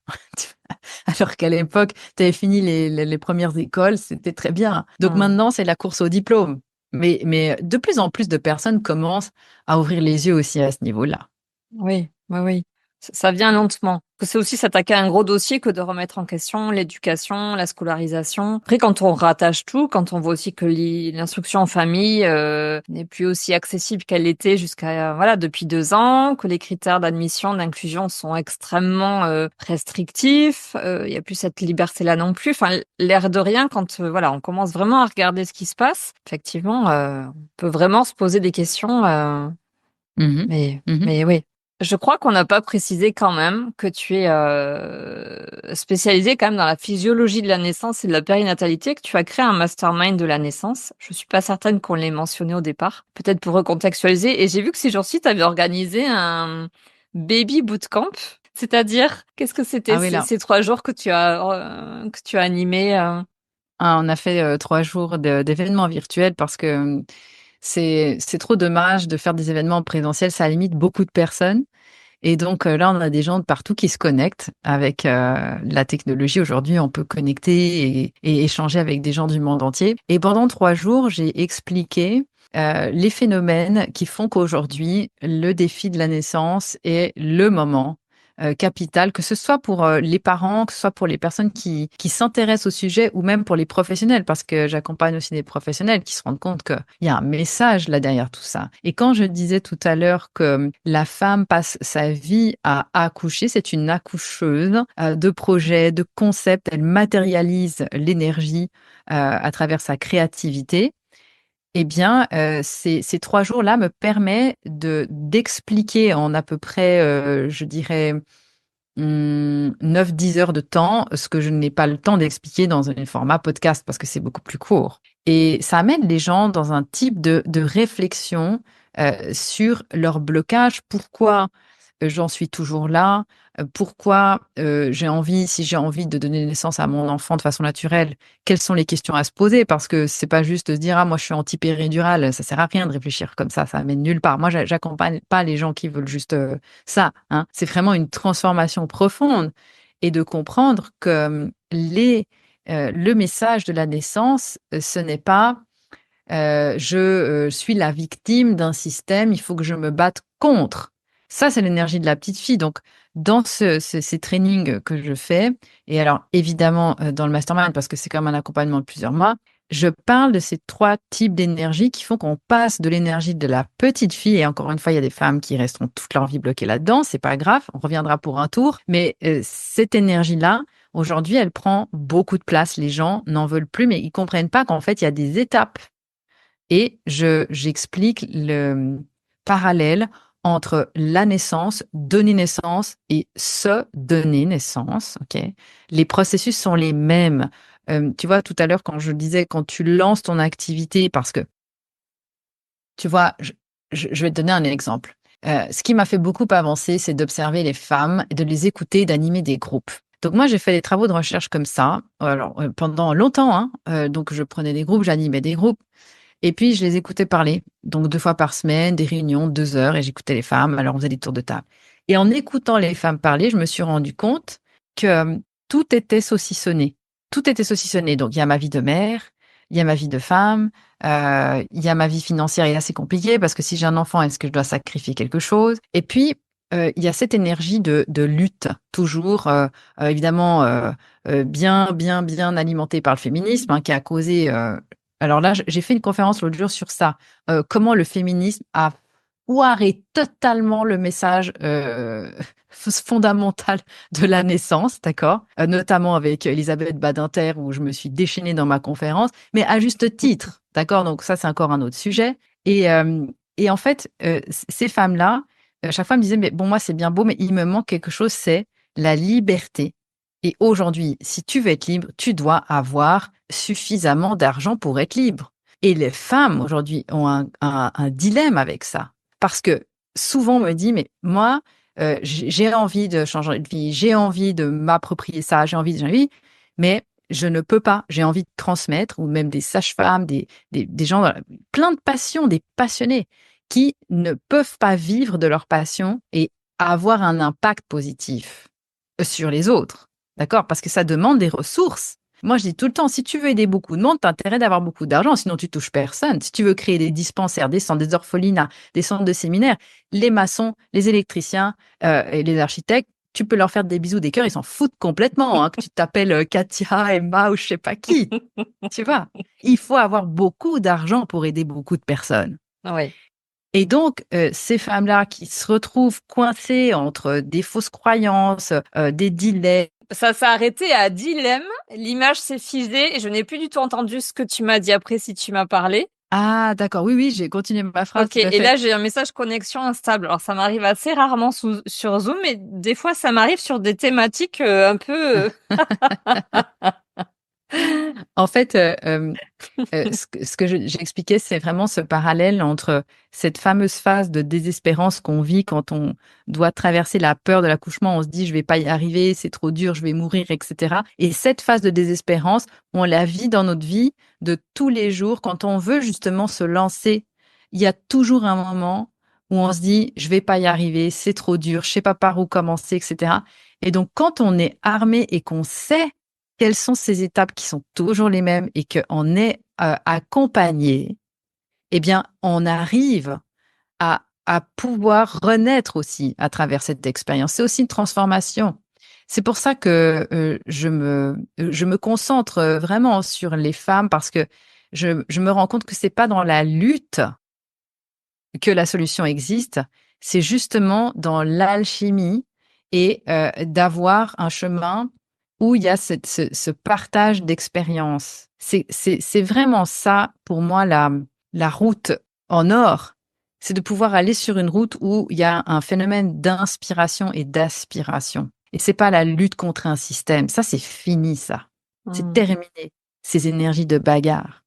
Alors qu'à l'époque, tu avais fini les premières écoles, c'était très bien. Donc maintenant, c'est la course au diplôme. Mais de plus en plus de personnes commencent à ouvrir les yeux aussi à ce niveau-là. Oui, oui, oui. Ça vient lentement. C'est aussi s'attaquer à un gros dossier que de remettre en question l'éducation, la scolarisation. Après, quand on rattache tout, quand on voit aussi que l'instruction en famille n'est plus aussi accessible qu'elle l'était jusqu'à depuis 2 ans, que les critères d'admission, d'inclusion sont extrêmement restrictifs. Il y a plus cette liberté-là non plus. Enfin, l'air de rien, quand on commence vraiment à regarder ce qui se passe, effectivement, on peut vraiment se poser des questions. Mais oui. Je crois qu'on n'a pas précisé quand même que tu es spécialisé quand même dans la physiologie de la naissance et de la périnatalité, que tu as créé un mastermind de la naissance. Je suis pas certaine qu'on l'ait mentionné au départ. Peut-être pour recontextualiser. Et j'ai vu que ces jours-ci, tu avais organisé un baby bootcamp. C'est-à-dire, qu'est-ce que c'était ces 3 jours que tu as animé On a fait 3 jours d'événements virtuels parce que c'est trop dommage de faire des événements présentiels, ça limite beaucoup de personnes. Et donc là, on a des gens de partout qui se connectent avec la technologie. Aujourd'hui, on peut connecter et échanger avec des gens du monde entier. Et pendant 3 jours, j'ai expliqué les phénomènes qui font qu'aujourd'hui, le défi de la naissance est le moment capital, que ce soit pour les parents, que ce soit pour les personnes qui s'intéressent au sujet ou même pour les professionnels, parce que j'accompagne aussi des professionnels qui se rendent compte qu'il y a un message là derrière tout ça. Et quand je disais tout à l'heure que la femme passe sa vie à accoucher, c'est une accoucheuse de projets, de concepts, elle matérialise l'énergie à travers sa créativité. Eh bien, ces 3 jours-là me permettent d'expliquer en à peu près, je dirais, 9-10 heures de temps, ce que je n'ai pas le temps d'expliquer dans un format podcast parce que c'est beaucoup plus court. Et ça amène les gens dans un type de réflexion sur leur blocage. Pourquoi j'en suis toujours là? Pourquoi si j'ai envie de donner naissance à mon enfant de façon naturelle, quelles sont les questions à se poser? Parce que c'est pas juste de se dire, ah, moi, je suis anti-péridurale. Ça sert à rien de réfléchir comme ça mène nulle part. Moi, j'accompagne pas les gens qui veulent juste ça, hein. C'est vraiment une transformation profonde et de comprendre que le message de la naissance, ce n'est pas je suis la victime d'un système, il faut que je me batte contre. Ça, c'est l'énergie de la petite fille. Donc, dans ces trainings que je fais, et alors évidemment dans le mastermind, parce que c'est comme un accompagnement de plusieurs mois, je parle de ces 3 types d'énergie qui font qu'on passe de l'énergie de la petite fille, et encore une fois, il y a des femmes qui resteront toute leur vie bloquées là-dedans, c'est pas grave, on reviendra pour un tour, mais cette énergie-là, aujourd'hui, elle prend beaucoup de place. Les gens n'en veulent plus, mais ils comprennent pas qu'en fait, il y a des étapes. Et j'explique le parallèle entre la naissance, donner naissance et se donner naissance. Ok, les processus sont les mêmes. Tu vois, tout à l'heure, quand je disais, quand tu lances ton activité, parce que, tu vois, je vais te donner un exemple. Ce qui m'a fait beaucoup avancer, c'est d'observer les femmes, de les écouter, d'animer des groupes. Donc moi, j'ai fait des travaux de recherche comme ça, alors pendant longtemps, hein. Donc je prenais des groupes, j'animais des groupes. Et puis, je les écoutais parler. Donc, 2 fois par semaine, des réunions, 2 heures, et j'écoutais les femmes. Alors, on faisait des tours de table. Et en écoutant les femmes parler, je me suis rendu compte que tout était saucissonné. Tout était saucissonné. Donc, il y a ma vie de mère, il y a ma vie de femme, il y a ma vie financière, et là, c'est compliqué parce que si j'ai un enfant, est-ce que je dois sacrifier quelque chose? Et puis, il y a cette énergie de lutte, toujours, évidemment, bien alimentée par le féminisme, hein, qui a causé alors là, j'ai fait une conférence l'autre jour sur ça. Comment le féminisme a foiré totalement le message fondamental de la naissance, d'accord? Notamment avec Elisabeth Badinter, où je me suis déchaînée dans ma conférence, mais à juste titre, d'accord? Donc ça, c'est encore un autre sujet. Et en fait, ces femmes-là, chaque fois me disaient, mais bon, moi, c'est bien beau, mais il me manque quelque chose, c'est la liberté. Et aujourd'hui, si tu veux être libre, tu dois avoir suffisamment d'argent pour être libre. Et les femmes aujourd'hui ont un dilemme avec ça. Parce que souvent on me dit, mais moi, j'ai envie de changer de vie, j'ai envie de m'approprier ça, j'ai envie, mais je ne peux pas. J'ai envie de transmettre, ou même des sages-femmes, des gens, plein de passions, des passionnés, qui ne peuvent pas vivre de leur passion et avoir un impact positif sur les autres. D'accord? Parce que ça demande des ressources. Moi, je dis tout le temps, si tu veux aider beaucoup de monde, t'as intérêt d'avoir beaucoup d'argent, sinon tu touches personne. Si tu veux créer des dispensaires, des centres, des orphelinats, des centres de séminaires, les maçons, les électriciens et les architectes, tu peux leur faire des bisous, des cœurs, ils s'en foutent complètement, hein, que tu t'appelles Katia, Emma ou je sais pas qui. Tu vois? Il faut avoir beaucoup d'argent pour aider beaucoup de personnes. Oui. Et donc, ces femmes-là qui se retrouvent coincées entre des fausses croyances, des dilemmes. Ça s'est arrêté à dilemme. L'image s'est figée et je n'ai plus du tout entendu ce que tu m'as dit après si tu m'as parlé. Ah, d'accord. Oui, j'ai continué ma phrase. Ok, et là, j'ai un message connexion instable. Alors, ça m'arrive assez rarement sur Zoom, mais des fois, ça m'arrive sur des thématiques un peu... En fait, ce que j'ai expliqué, c'est vraiment ce parallèle entre cette fameuse phase de désespérance qu'on vit quand on doit traverser la peur de l'accouchement. On se dit, je vais pas y arriver, c'est trop dur, je vais mourir, etc. Et cette phase de désespérance, on la vit dans notre vie de tous les jours. Quand on veut justement se lancer, il y a toujours un moment où on se dit, je vais pas y arriver, c'est trop dur, je sais pas par où commencer, etc. Et donc, quand on est armé et qu'on sait quelles sont ces étapes qui sont toujours les mêmes et qu'on est accompagné, eh bien, on arrive à pouvoir renaître aussi à travers cette expérience. C'est aussi une transformation. C'est pour ça que je me concentre vraiment sur les femmes parce que je me rends compte que c'est pas dans la lutte que la solution existe, c'est justement dans l'alchimie et d'avoir un chemin où il y a ce partage d'expérience. C'est vraiment ça, pour moi, la route en or. C'est de pouvoir aller sur une route où il y a un phénomène d'inspiration et d'aspiration. Et c'est pas la lutte contre un système. Ça, c'est fini, ça. C'est terminé, ces énergies de bagarre.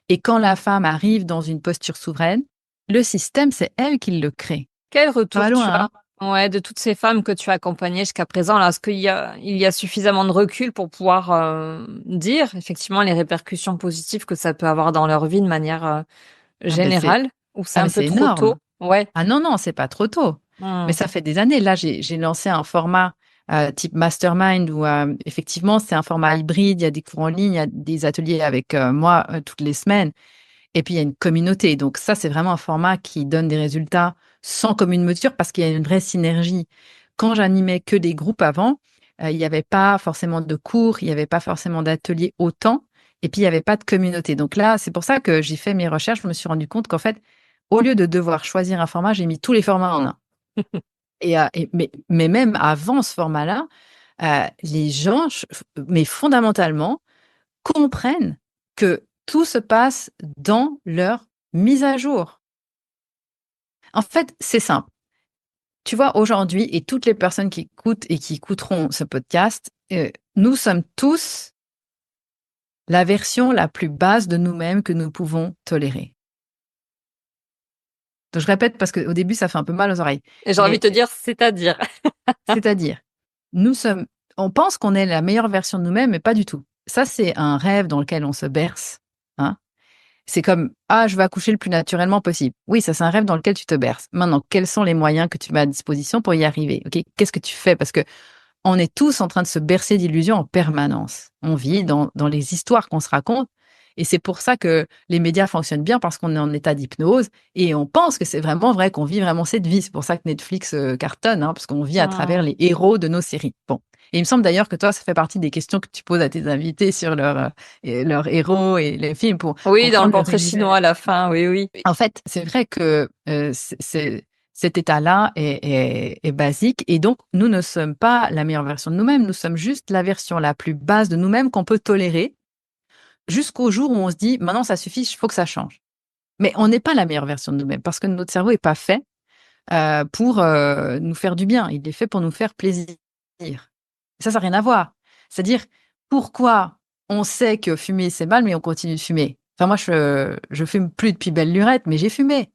Et quand la femme arrive dans une posture souveraine, Le système, c'est elle qui le crée. Quel Ça retour va tu loin, as de toutes ces femmes que tu as accompagnées jusqu'à présent là? Est-ce il y a suffisamment de recul pour pouvoir dire effectivement les répercussions positives que ça peut avoir dans leur vie de manière Ah ben c'est générale ou c'est ah un mais peu c'est trop tôt? énorme. Ouais. Ah non, non, c'est pas trop tôt. Mais Mmh. ça fait des années. Là, j'ai lancé un format type mastermind où effectivement, c'est un format hybride. Il y a des cours en ligne, il y a des ateliers avec moi toutes les semaines. Et puis, il y a une communauté. Donc ça, c'est vraiment un format qui donne des résultats sans commune mesure parce qu'il y a une vraie synergie. Quand j'animais que des groupes avant, il n'y avait pas forcément de cours, il n'y avait pas forcément d'ateliers autant. Et puis, il n'y avait pas de communauté. Donc là, c'est pour ça que j'ai fait mes recherches. Je me suis rendu compte qu'en fait, au lieu de devoir choisir un format, j'ai mis tous les formats en un. Mais même avant ce format-là, les gens, mais fondamentalement, comprennent que tout se passe dans leur mise à jour. En fait, c'est simple. Tu vois, aujourd'hui, et toutes les personnes qui écoutent et qui écouteront ce podcast, nous sommes tous la version la plus basse de nous-mêmes que nous pouvons tolérer. Donc, je répète parce qu'au début, ça fait un peu mal aux oreilles. Et j'ai envie de Mais te dire c'est-à-dire? c'est-à-dire, on pense qu'on est la meilleure version de nous-mêmes, mais pas du tout. Ça, c'est un rêve dans lequel on se berce. Hein. C'est comme, ah, je vais accoucher le plus naturellement possible. Oui, ça, c'est un rêve dans lequel tu te berces. Maintenant, quels sont les moyens que tu mets à disposition pour y arriver? Ok, qu'est-ce que tu fais? Parce que on est tous en train de se bercer d'illusions en permanence. On vit dans les histoires qu'on se raconte. Et c'est pour ça que les médias fonctionnent bien parce qu'on est en état d'hypnose et on pense que c'est vraiment vrai, qu'on vit vraiment cette vie. C'est pour ça que Netflix cartonne, hein, parce qu'on vit à travers Mmh. les héros de nos séries. Bon. Et il me semble d'ailleurs que toi, ça fait partie des questions que tu poses à tes invités sur leurs héros et les films pour Oui, dans le comprendre leur portrait univers. chinois à la fin, oui, oui. En fait, c'est vrai que cet état-là est basique et donc nous ne sommes pas la meilleure version de nous-mêmes, nous sommes juste la version la plus basse de nous-mêmes qu'on peut tolérer jusqu'au jour où on se dit maintenant ça suffit, il faut que ça change. Mais on n'est pas la meilleure version de nous-mêmes parce que notre cerveau n'est pas fait pour nous faire du bien, il est fait pour nous faire plaisir. Ça n'a rien à voir. C'est-à-dire, pourquoi on sait que fumer, c'est mal, mais on continue de fumer? Enfin, moi, je fume plus depuis belle lurette, mais j'ai fumé.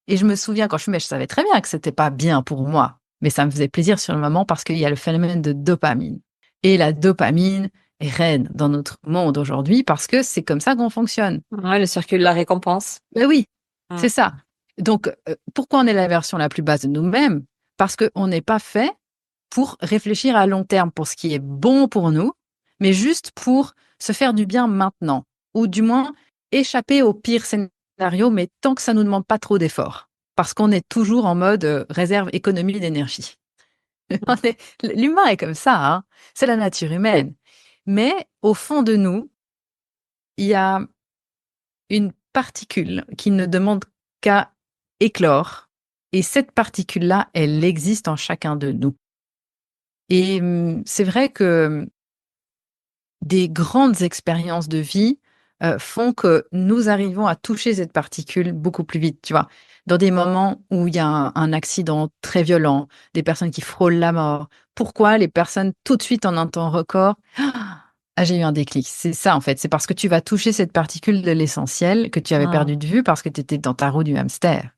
Et je me souviens, quand je fumais, je savais très bien que c'était pas bien pour moi, mais ça me faisait plaisir sur le moment parce qu'il y a le phénomène de dopamine. Et la dopamine est reine dans notre monde aujourd'hui parce que c'est comme ça qu'on fonctionne. Ouais, le circuit de la récompense. Ben oui, Mmh. c'est ça. Donc, pourquoi on est la version la plus basse de nous-mêmes? Parce qu'on n'est pas fait pour réfléchir à long terme pour ce qui est bon pour nous, mais juste pour se faire du bien maintenant, ou du moins échapper au pire scénario, mais tant que ça nous demande pas trop d'efforts, parce qu'on est toujours en mode réserve économie d'énergie. L'humain est comme ça, hein. C'est la nature humaine. Mais au fond de nous, il y a une particule qui ne demande qu'à éclore, et cette particule-là, elle existe en chacun de nous. Et c'est vrai que des grandes expériences de vie font que nous arrivons à toucher cette particule beaucoup plus vite, tu vois. Dans des moments où il y a un accident très violent, des personnes qui frôlent la mort. Pourquoi les personnes tout de suite en un temps record, ah, j'ai eu un déclic. C'est ça en fait. C'est parce que tu vas toucher cette particule de l'essentiel que tu avais Mmh. perdu de vue parce que tu étais dans ta roue du hamster.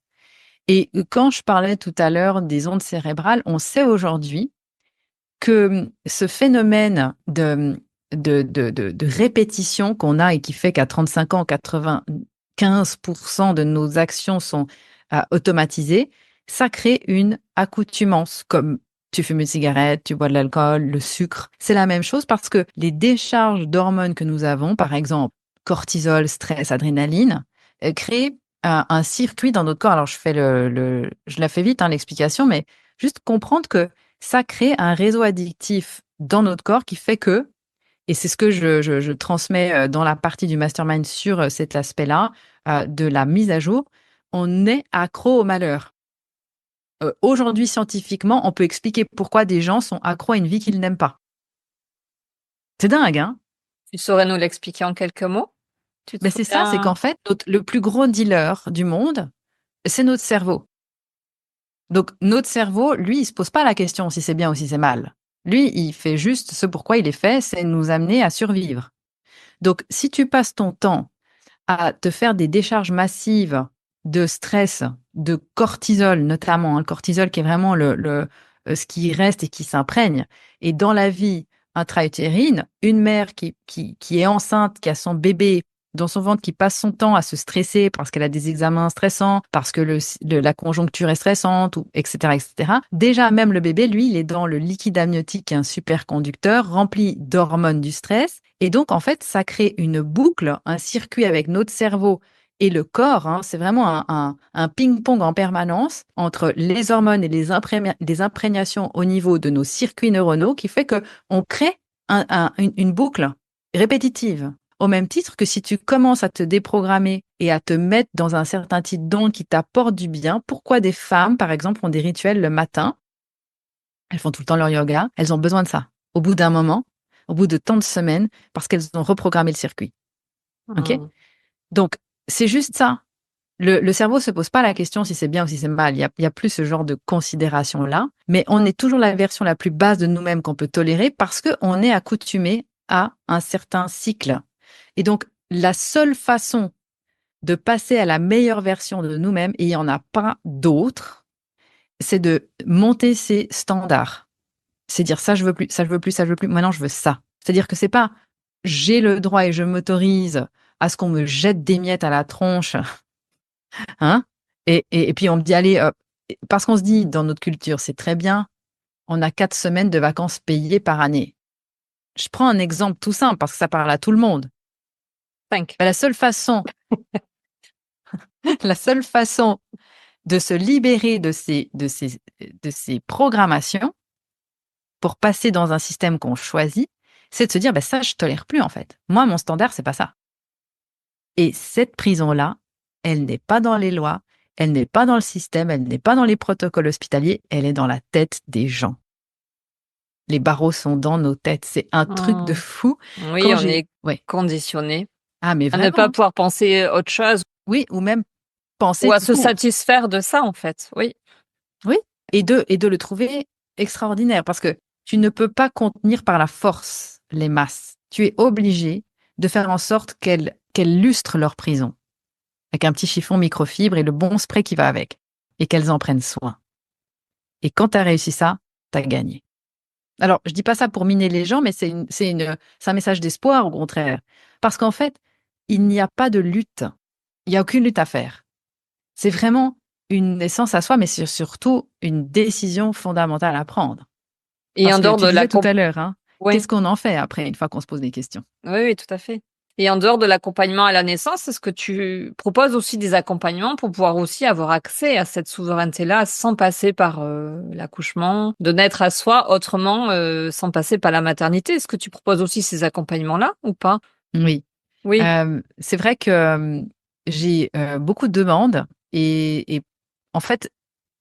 Et quand je parlais tout à l'heure des ondes cérébrales, on sait aujourd'hui que ce phénomène de répétition qu'on a et qui fait qu'à 35 ans, 95% de nos actions sont automatisées, ça crée une accoutumance, comme tu fumes une cigarette, tu bois de l'alcool, le sucre. C'est la même chose parce que les décharges d'hormones que nous avons, par exemple cortisol, stress, adrénaline, créent un circuit dans notre corps. Alors, je la fais vite, hein, l'explication, mais juste comprendre que ça crée un réseau addictif dans notre corps qui fait que, et c'est ce que je transmets dans la partie du mastermind sur cet aspect-là, de la mise à jour, on est accro au malheur. Aujourd'hui, scientifiquement, on peut expliquer pourquoi des gens sont accros à une vie qu'ils n'aiment pas. C'est dingue, hein? Tu saurais nous l'expliquer en quelques mots? Tu te Ben c'est ça, c'est souviens? qu'en fait, le plus gros dealer du monde, c'est notre cerveau. Donc, notre cerveau, lui, il se pose pas la question si c'est bien ou si c'est mal. Lui, il fait juste ce pourquoi il est fait, c'est nous amener à survivre. Donc, si tu passes ton temps à te faire des décharges massives de stress, de cortisol notamment, le cortisol qui est vraiment ce qui reste et qui s'imprègne. Et dans la vie intra-utérine, une mère qui est enceinte, qui a son bébé dans son ventre, qui passe son temps à se stresser parce qu'elle a des examens stressants, parce que la conjoncture est stressante, etc., etc. Déjà, même le bébé, lui, il est dans le liquide amniotique, qui est un superconducteur rempli d'hormones du stress. Et donc, en fait, ça crée une boucle, un circuit avec notre cerveau et le corps. C'est vraiment un ping-pong en permanence entre les hormones et les imprégnations au niveau de nos circuits neuronaux qui fait qu'on crée une boucle répétitive. Au même titre que si tu commences à te déprogrammer et à te mettre dans un certain type d'onde qui t'apporte du bien, pourquoi des femmes, par exemple, ont des rituels le matin, elles font tout le temps leur yoga, elles ont besoin de ça. Au bout d'un moment, au bout de tant de semaines, parce qu'elles ont reprogrammé le circuit. OK ? Donc, c'est juste ça. Le cerveau se pose pas la question si c'est bien ou si c'est mal. Il y a plus ce genre de considération-là. Mais on est toujours la version la plus basse de nous-mêmes qu'on peut tolérer parce qu'on est accoutumé à un certain cycle. Et donc, la seule façon de passer à la meilleure version de nous-mêmes, et il n'y en a pas d'autre, c'est de monter ses standards. C'est dire ça, je veux plus, ça, je veux plus, ça, je veux plus. Maintenant, je veux ça. C'est-à-dire que c'est pas j'ai le droit et je m'autorise à ce qu'on me jette des miettes à la tronche, hein, et puis on me dit allez, parce qu'on se dit dans notre culture, c'est très bien, on a 4 semaines de vacances payées par année. Je prends un exemple tout simple parce que ça parle à tout le monde. 5. La seule façon de se libérer de ces programmations pour passer dans un système qu'on choisit, c'est de se dire ça, je tolère plus en fait. Moi, mon standard, c'est pas ça. Et cette prison-là, elle n'est pas dans les lois, elle n'est pas dans le système, elle n'est pas dans les protocoles hospitaliers, elle est dans la tête des gens. Les barreaux sont dans nos têtes. C'est un truc de fou. Oui, on est conditionné à ne pas pouvoir penser autre chose. Oui, ou même penser ou à se satisfaire de ça, en fait. Oui. Oui, et de le trouver extraordinaire parce que tu ne peux pas contenir par la force les masses. Tu es obligé de faire en sorte qu'elles lustrent leur prison avec un petit chiffon microfibre et le bon spray qui va avec et qu'elles en prennent soin. Et quand tu as réussi ça, tu as gagné. Alors, je dis pas ça pour miner les gens, mais c'est un message d'espoir au contraire. Parce qu'en fait, il n'y a pas de lutte. Il n'y a aucune lutte à faire. C'est vraiment une naissance à soi, mais c'est surtout une décision fondamentale à prendre. Et en dehors de la tout à l'heure, qu'est-ce qu'on en fait après, une fois qu'on se pose des questions? Oui, tout à fait. Et en dehors de l'accompagnement à la naissance, est-ce que tu proposes aussi des accompagnements pour pouvoir aussi avoir accès à cette souveraineté-là sans passer par l'accouchement, de naître à soi autrement, sans passer par la maternité? Est-ce que tu proposes aussi ces accompagnements-là ou pas? Oui. Oui. C'est vrai que j'ai beaucoup de demandes et en fait,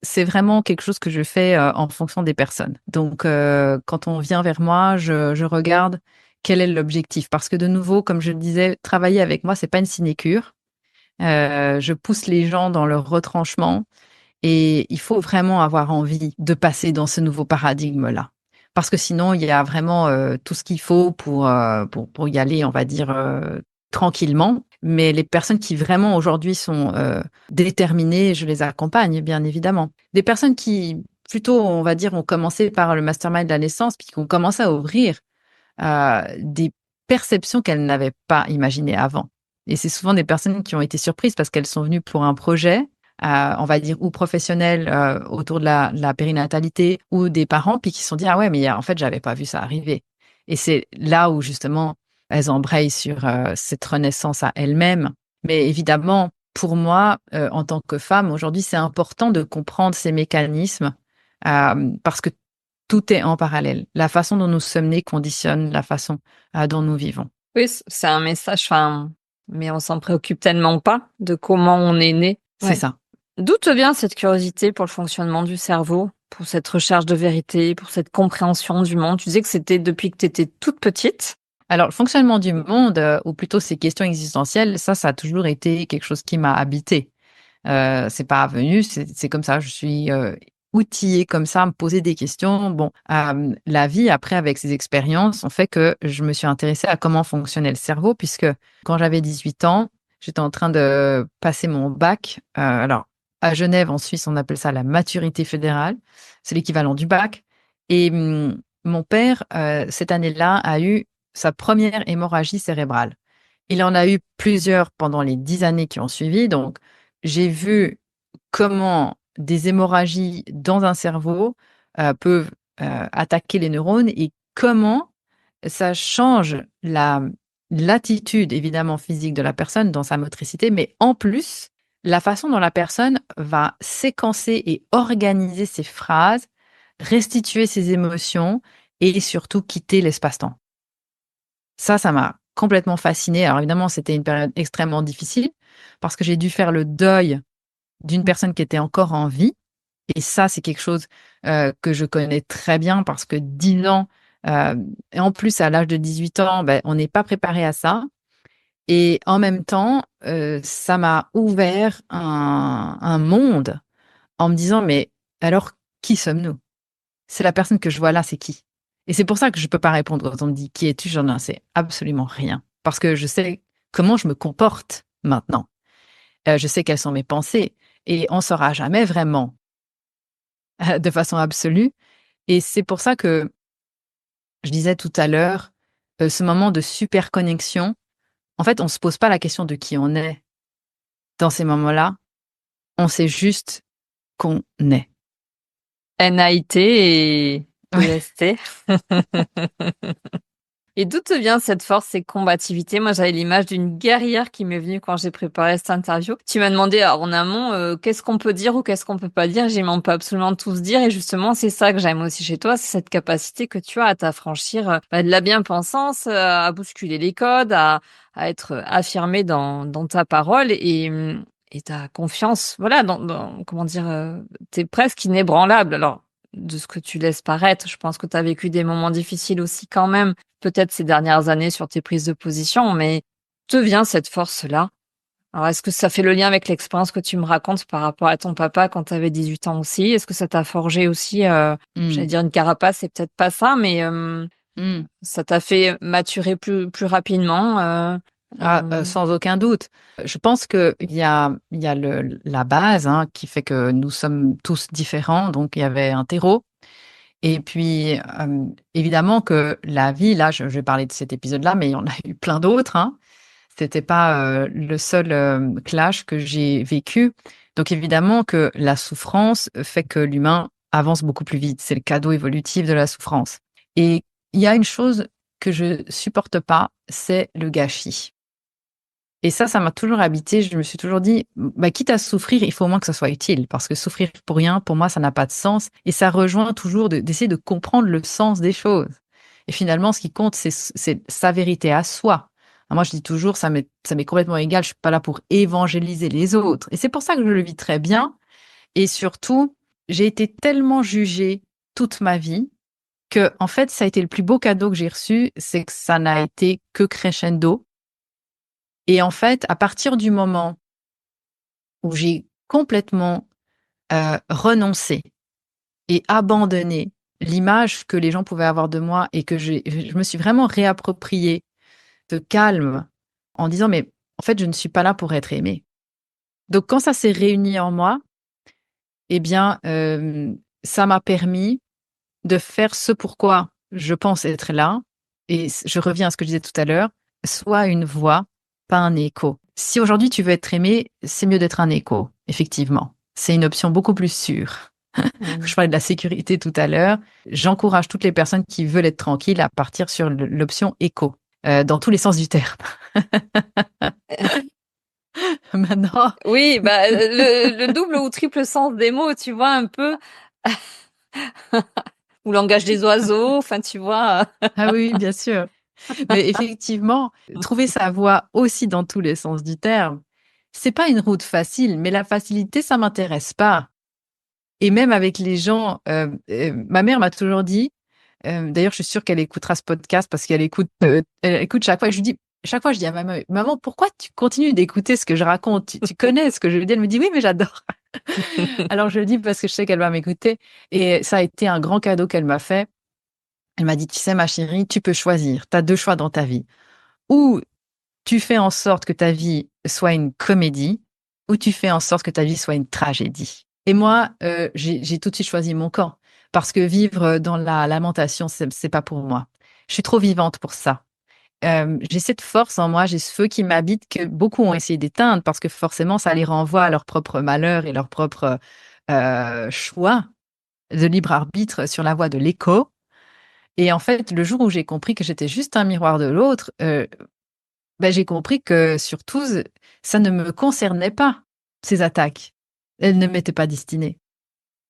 c'est vraiment quelque chose que je fais en fonction des personnes. Donc, quand on vient vers moi, je regarde quel est l'objectif. Parce que de nouveau, comme je le disais, travailler avec moi, c'est pas une sinécure. Je pousse les gens dans leur retranchement et il faut vraiment avoir envie de passer dans ce nouveau paradigme-là. Parce que sinon, il y a vraiment tout ce qu'il faut pour y aller, on va dire, tranquillement. Mais les personnes qui vraiment aujourd'hui sont déterminées, je les accompagne, bien évidemment. Des personnes qui, plutôt, on va dire, ont commencé par le mastermind de la naissance, puis qui ont commencé à ouvrir des perceptions qu'elles n'avaient pas imaginées avant. Et c'est souvent des personnes qui ont été surprises parce qu'elles sont venues pour un projet, on va dire, ou professionnel autour de la périnatalité, ou des parents, puis qui se sont dit, ah ouais, mais en fait, j'avais pas vu ça arriver. Et c'est là où, justement, elles embrayent sur cette renaissance à elles-mêmes. Mais évidemment, pour moi, en tant que femme, aujourd'hui, c'est important de comprendre ces mécanismes parce que tout est en parallèle. La façon dont nous sommes nés conditionne la façon dont nous vivons. Oui, c'est un message, mais on s'en préoccupe tellement pas de comment on est né. C'est ça. D'où te vient cette curiosité pour le fonctionnement du cerveau, pour cette recherche de vérité, pour cette compréhension du monde? Tu disais que c'était depuis que tu étais toute petite. Alors, le fonctionnement du monde, ou plutôt ces questions existentielles, ça a toujours été quelque chose qui m'a habité. C'est pas venu, c'est comme ça. Je suis outillée comme ça à me poser des questions. Bon, la vie, après, avec ces expériences, ont fait que je me suis intéressée à comment fonctionnait le cerveau, puisque quand j'avais 18 ans, J'étais en train de passer mon bac. Alors, à Genève, en Suisse, on appelle ça la maturité fédérale. C'est l'équivalent du bac. Et mon père, cette année-là, a eu sa première hémorragie cérébrale. Il en a eu plusieurs pendant les 10 années qui ont suivi. Donc, j'ai vu comment des hémorragies dans un cerveau peuvent attaquer les neurones et comment ça change l'attitude évidemment physique de la personne dans sa motricité, mais en plus, la façon dont la personne va séquencer et organiser ses phrases, restituer ses émotions et surtout quitter l'espace-temps. Ça m'a complètement fascinée. Alors évidemment, c'était une période extrêmement difficile parce que j'ai dû faire le deuil d'une personne qui était encore en vie. Et ça, c'est quelque chose que je connais très bien parce que 10 ans, et en plus à l'âge de 18 ans, ben, on n'est pas préparé à ça. Et en même temps, ça m'a ouvert un monde en me disant, mais alors, qui sommes-nous? C'est la personne que je vois là, c'est qui? Et c'est pour ça que je peux pas répondre quand on me dit, qui es-tu? J'en sais absolument rien. Parce que je sais comment je me comporte maintenant. Je sais quelles sont mes pensées. Et on saura jamais vraiment de façon absolue. Et c'est pour ça que je disais tout à l'heure, ce moment de super connexion, en fait, on se pose pas la question de qui on est dans ces moments-là. On sait juste qu'on est. NAIT et Ouais. EST. Et d'où te vient cette force et combativité? Moi, j'avais l'image d'une guerrière qui m'est venue quand j'ai préparé cette interview. Tu m'as demandé alors, en amont qu'est-ce qu'on peut dire ou qu'est-ce qu'on peut pas dire. J'ai dit, mais on peut absolument tout se dire. Et justement, c'est ça que j'aime aussi chez toi, c'est cette capacité que tu as à t'affranchir de la bien-pensance, à bousculer les codes, à être affirmé dans ta parole et ta confiance. Voilà, comment dire, t'es presque inébranlable. Alors, de ce que tu laisses paraître, je pense que tu as vécu des moments difficiles aussi quand même, peut-être ces dernières années sur tes prises de position, mais d'où vient cette force-là? Alors, est-ce que ça fait le lien avec l'expérience que tu me racontes par rapport à ton papa quand tu avais 18 ans aussi? Est-ce que ça t'a forgé aussi, j'allais Mmh. dire une carapace, c'est peut-être pas ça, mais Mmh. ça t'a fait maturer plus rapidement? Sans aucun doute. Je pense qu'il y a la base hein, qui fait que nous sommes tous différents. Donc, il y avait un terreau. Et puis, évidemment que la vie, là, je vais parler de cet épisode-là, mais il y en a eu plein d'autres. Hein. C'était pas le seul clash que j'ai vécu. Donc, évidemment que la souffrance fait que l'humain avance beaucoup plus vite. C'est le cadeau évolutif de la souffrance. Et il y a une chose que je supporte pas, c'est le gâchis. Et ça m'a toujours habité. Je me suis toujours dit, bah, quitte à souffrir, il faut au moins que ça soit utile. Parce que souffrir pour rien, pour moi, ça n'a pas de sens. Et ça rejoint toujours d'essayer de comprendre le sens des choses. Et finalement, ce qui compte, c'est sa vérité à soi. Alors moi, je dis toujours, ça m'est complètement égal. Je suis pas là pour évangéliser les autres. Et c'est pour ça que je le vis très bien. Et surtout, j'ai été tellement jugée toute ma vie que, en fait, ça a été le plus beau cadeau que j'ai reçu. C'est que ça n'a été que crescendo. Et en fait, à partir du moment où j'ai complètement renoncé et abandonné l'image que les gens pouvaient avoir de moi et que je me suis vraiment réapproprié de calme en disant, mais en fait, je ne suis pas là pour être aimée. Donc, quand ça s'est réuni en moi, eh bien, ça m'a permis de faire ce pourquoi je pense être là. Et je reviens à ce que je disais tout à l'heure, soit une voix, pas un écho. Si aujourd'hui tu veux être aimé, c'est mieux d'être un écho, effectivement. C'est une option beaucoup plus sûre. Je parlais de la sécurité tout à l'heure. J'encourage toutes les personnes qui veulent être tranquilles à partir sur l'option écho, dans tous les sens du terme. Maintenant. Oui, bah, le double ou triple sens des mots, tu vois, un peu. Ou langage des oiseaux, enfin, tu vois. Ah oui, bien sûr. Mais effectivement, trouver sa voie aussi dans tous les sens du terme, c'est pas une route facile, mais la facilité, ça m'intéresse pas. Et même avec les gens, ma mère m'a toujours dit, d'ailleurs, je suis sûre qu'elle écoutera ce podcast parce elle écoute chaque fois. Chaque fois, je dis à maman, maman, pourquoi tu continues d'écouter ce que je raconte? Tu connais ce que je veux dire? Elle me dit, oui, mais j'adore. Alors, je le dis parce que je sais qu'elle va m'écouter. Et ça a été un grand cadeau qu'elle m'a fait. Elle m'a dit, tu sais, ma chérie, tu peux choisir. Tu as deux choix dans ta vie. Ou tu fais en sorte que ta vie soit une comédie ou tu fais en sorte que ta vie soit une tragédie. Et moi, j'ai tout de suite choisi mon camp parce que vivre dans la lamentation, c'est pas pour moi. Je suis trop vivante pour ça. J'ai cette force en moi, j'ai ce feu qui m'habite que beaucoup ont essayé d'éteindre parce que forcément, ça les renvoie à leur propre malheur et leur propre choix de libre arbitre sur la voie de l'écho. Et en fait, le jour où j'ai compris que j'étais juste un miroir de l'autre, j'ai compris que surtout, ça ne me concernait pas, ces attaques. Elles ne m'étaient pas destinées.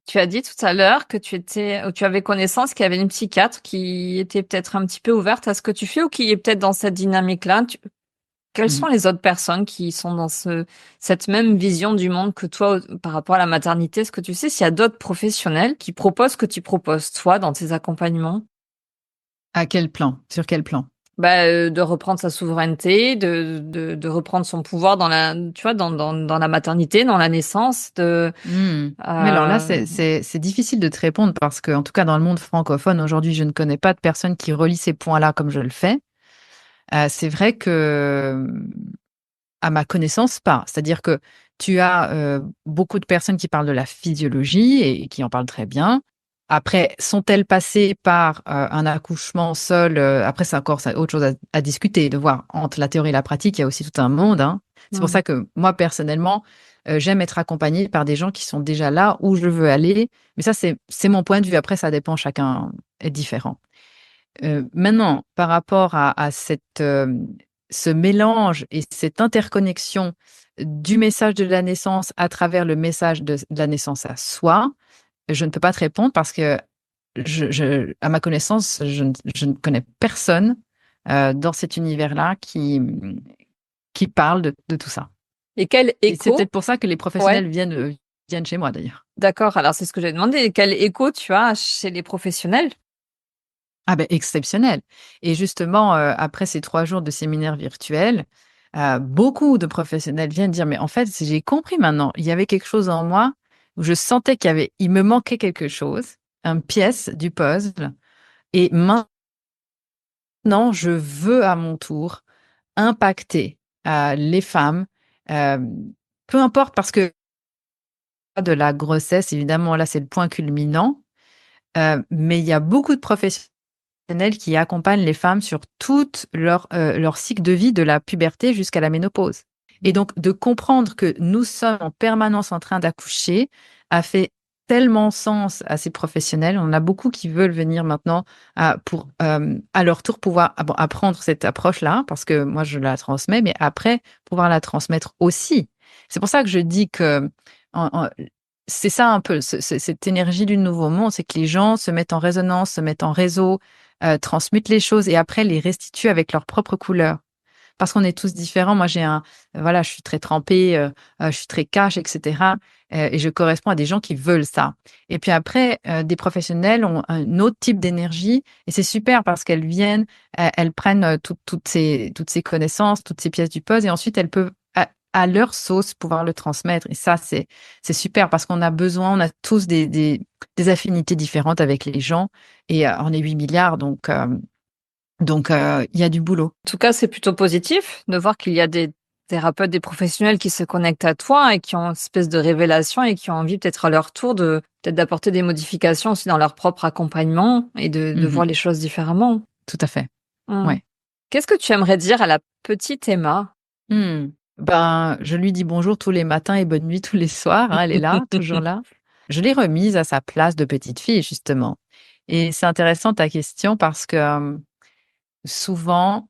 Tu as dit tout à l'heure que tu avais connaissance qu'il y avait une psychiatre qui était peut-être un petit peu ouverte à ce que tu fais ou qui est peut-être dans cette dynamique-là. Quelles Mmh. sont les autres personnes qui sont dans cette même vision du monde que toi par rapport à la maternité? Est-ce que tu sais s'il y a d'autres professionnels qui proposent ce que tu proposes toi dans tes accompagnements? À quel plan? Sur quel plan? De reprendre sa souveraineté, de reprendre son pouvoir tu vois, dans la maternité, dans la naissance, Mmh. Mais alors là, c'est difficile de te répondre parce que, en tout cas, dans le monde francophone, aujourd'hui, je ne connais pas de personne qui relie ces points-là comme je le fais. C'est vrai que, à ma connaissance, pas. C'est-à-dire que tu as, beaucoup de personnes qui parlent de la physiologie et qui en parlent très bien. Après, sont-elles passées par, un accouchement seul? Après c'est encore autre chose à discuter, de voir entre la théorie et la pratique, il y a aussi tout un monde, hein. C'est pour mmh. ça que moi, personnellement, j'aime être accompagnée par des gens qui sont déjà là où je veux aller. Mais ça, c'est mon point de vue. Après, ça dépend, chacun est différent. Maintenant, par rapport à ce mélange et cette interconnexion du message de la naissance à travers le message de la naissance à soi, je ne peux pas te répondre parce que à ma connaissance, je ne connais personne, dans cet univers-là qui parle de tout ça. Et quel Et c'est écho? peut-être pour ça que les Ouais, professionnels viennent chez moi, d'ailleurs. d'accord. Alors c'est ce que j'ai demandé. Quel écho tu as chez les professionnels? Ah ben exceptionnel. Et justement, après ces 3 jours de séminaire virtuel, beaucoup de professionnels viennent dire: «Mais en fait, j'ai compris maintenant, il y avait quelque chose en moi où je sentais il me manquait quelque chose, une pièce du puzzle et maintenant je veux à mon tour impacter, les femmes», peu importe parce que de la grossesse, évidemment, là, c'est le point culminant, mais il y a beaucoup de professionnels qui accompagnent les femmes sur toute leur cycle de vie de la puberté jusqu'à la ménopause. Et donc de comprendre que nous sommes en permanence en train d'accoucher a fait tellement sens à ces professionnels. On a beaucoup qui veulent venir maintenant pour à leur tour pouvoir apprendre cette approche-là, parce que moi je la transmets, mais après pouvoir la transmettre aussi. C'est pour ça que je dis que en- en- c'est ça un peu, cette énergie du nouveau monde, c'est que les gens se mettent en résonance, se mettent en réseau, transmutent les choses et après les restituent avec leur propre couleur. Parce qu'on est tous différents. Moi, voilà, je suis très trempée, je suis très cash, et cetera, et je corresponds à des gens qui veulent ça. Et puis après, des professionnels ont un autre type d'énergie et c'est super parce qu'elles viennent, elles prennent, toutes ces connaissances, toutes ces pièces du puzzle et ensuite elles peuvent à leur sauce pouvoir le transmettre et ça, c'est super parce qu'on a besoin, on a tous des affinités différentes avec les gens et on est 8 milliards donc il y a du boulot. En tout cas, c'est plutôt positif de voir qu'il y a des thérapeutes, des professionnels qui se connectent à toi et qui ont une espèce de révélation et qui ont envie peut-être à leur tour peut-être d'apporter des modifications aussi dans leur propre accompagnement et de Mmh. voir les choses différemment. Tout à fait. Mmh. Ouais. Qu'est-ce que tu aimerais dire à la petite Emma? Mmh. Ben, je lui dis bonjour tous les matins et bonne nuit tous les soirs, hein, elle est là, toujours là. Je l'ai remise à sa place de petite fille, justement. Et c'est intéressant ta question parce que, souvent,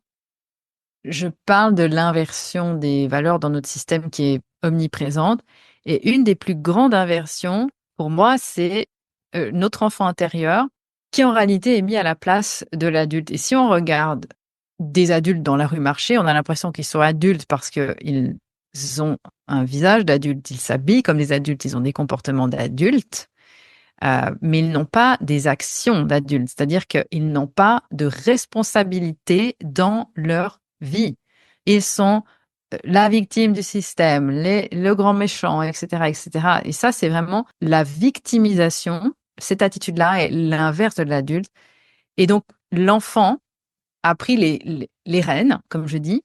je parle de l'inversion des valeurs dans notre système qui est omniprésente et une des plus grandes inversions, pour moi, c'est, notre enfant intérieur qui, en réalité, est mis à la place de l'adulte et si on regarde des adultes dans la rue marcher, on a l'impression qu'ils sont adultes parce qu'ils ont un visage d'adulte, ils s'habillent comme des adultes, ils ont des comportements d'adultes, mais ils n'ont pas des actions d'adultes. C'est-à-dire qu'ils n'ont pas de responsabilité dans leur vie. Ils sont, la victime du système, le grand méchant et cetera et cetera et ça, c'est vraiment la victimisation. Cette attitude-là est l'inverse de l'adulte et donc l'enfant a pris les rênes, comme je dis.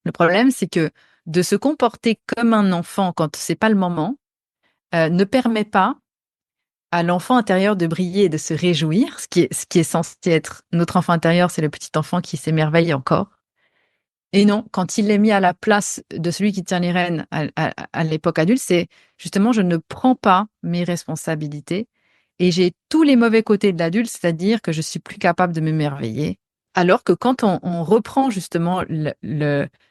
Le problème, c'est que de se comporter comme un enfant quand c'est pas le moment, ne permet pas à l'enfant intérieur de briller et de se réjouir, ce qui est censé être notre enfant intérieur, c'est le petit enfant qui s'émerveille encore. Et non, quand il est mis à la place de celui qui tient les rênes à l'époque adulte, c'est justement je ne prends pas mes responsabilités et j'ai tous les mauvais côtés de l'adulte, c'est-à-dire que je suis plus capable de m'émerveiller. Alors que quand on reprend justement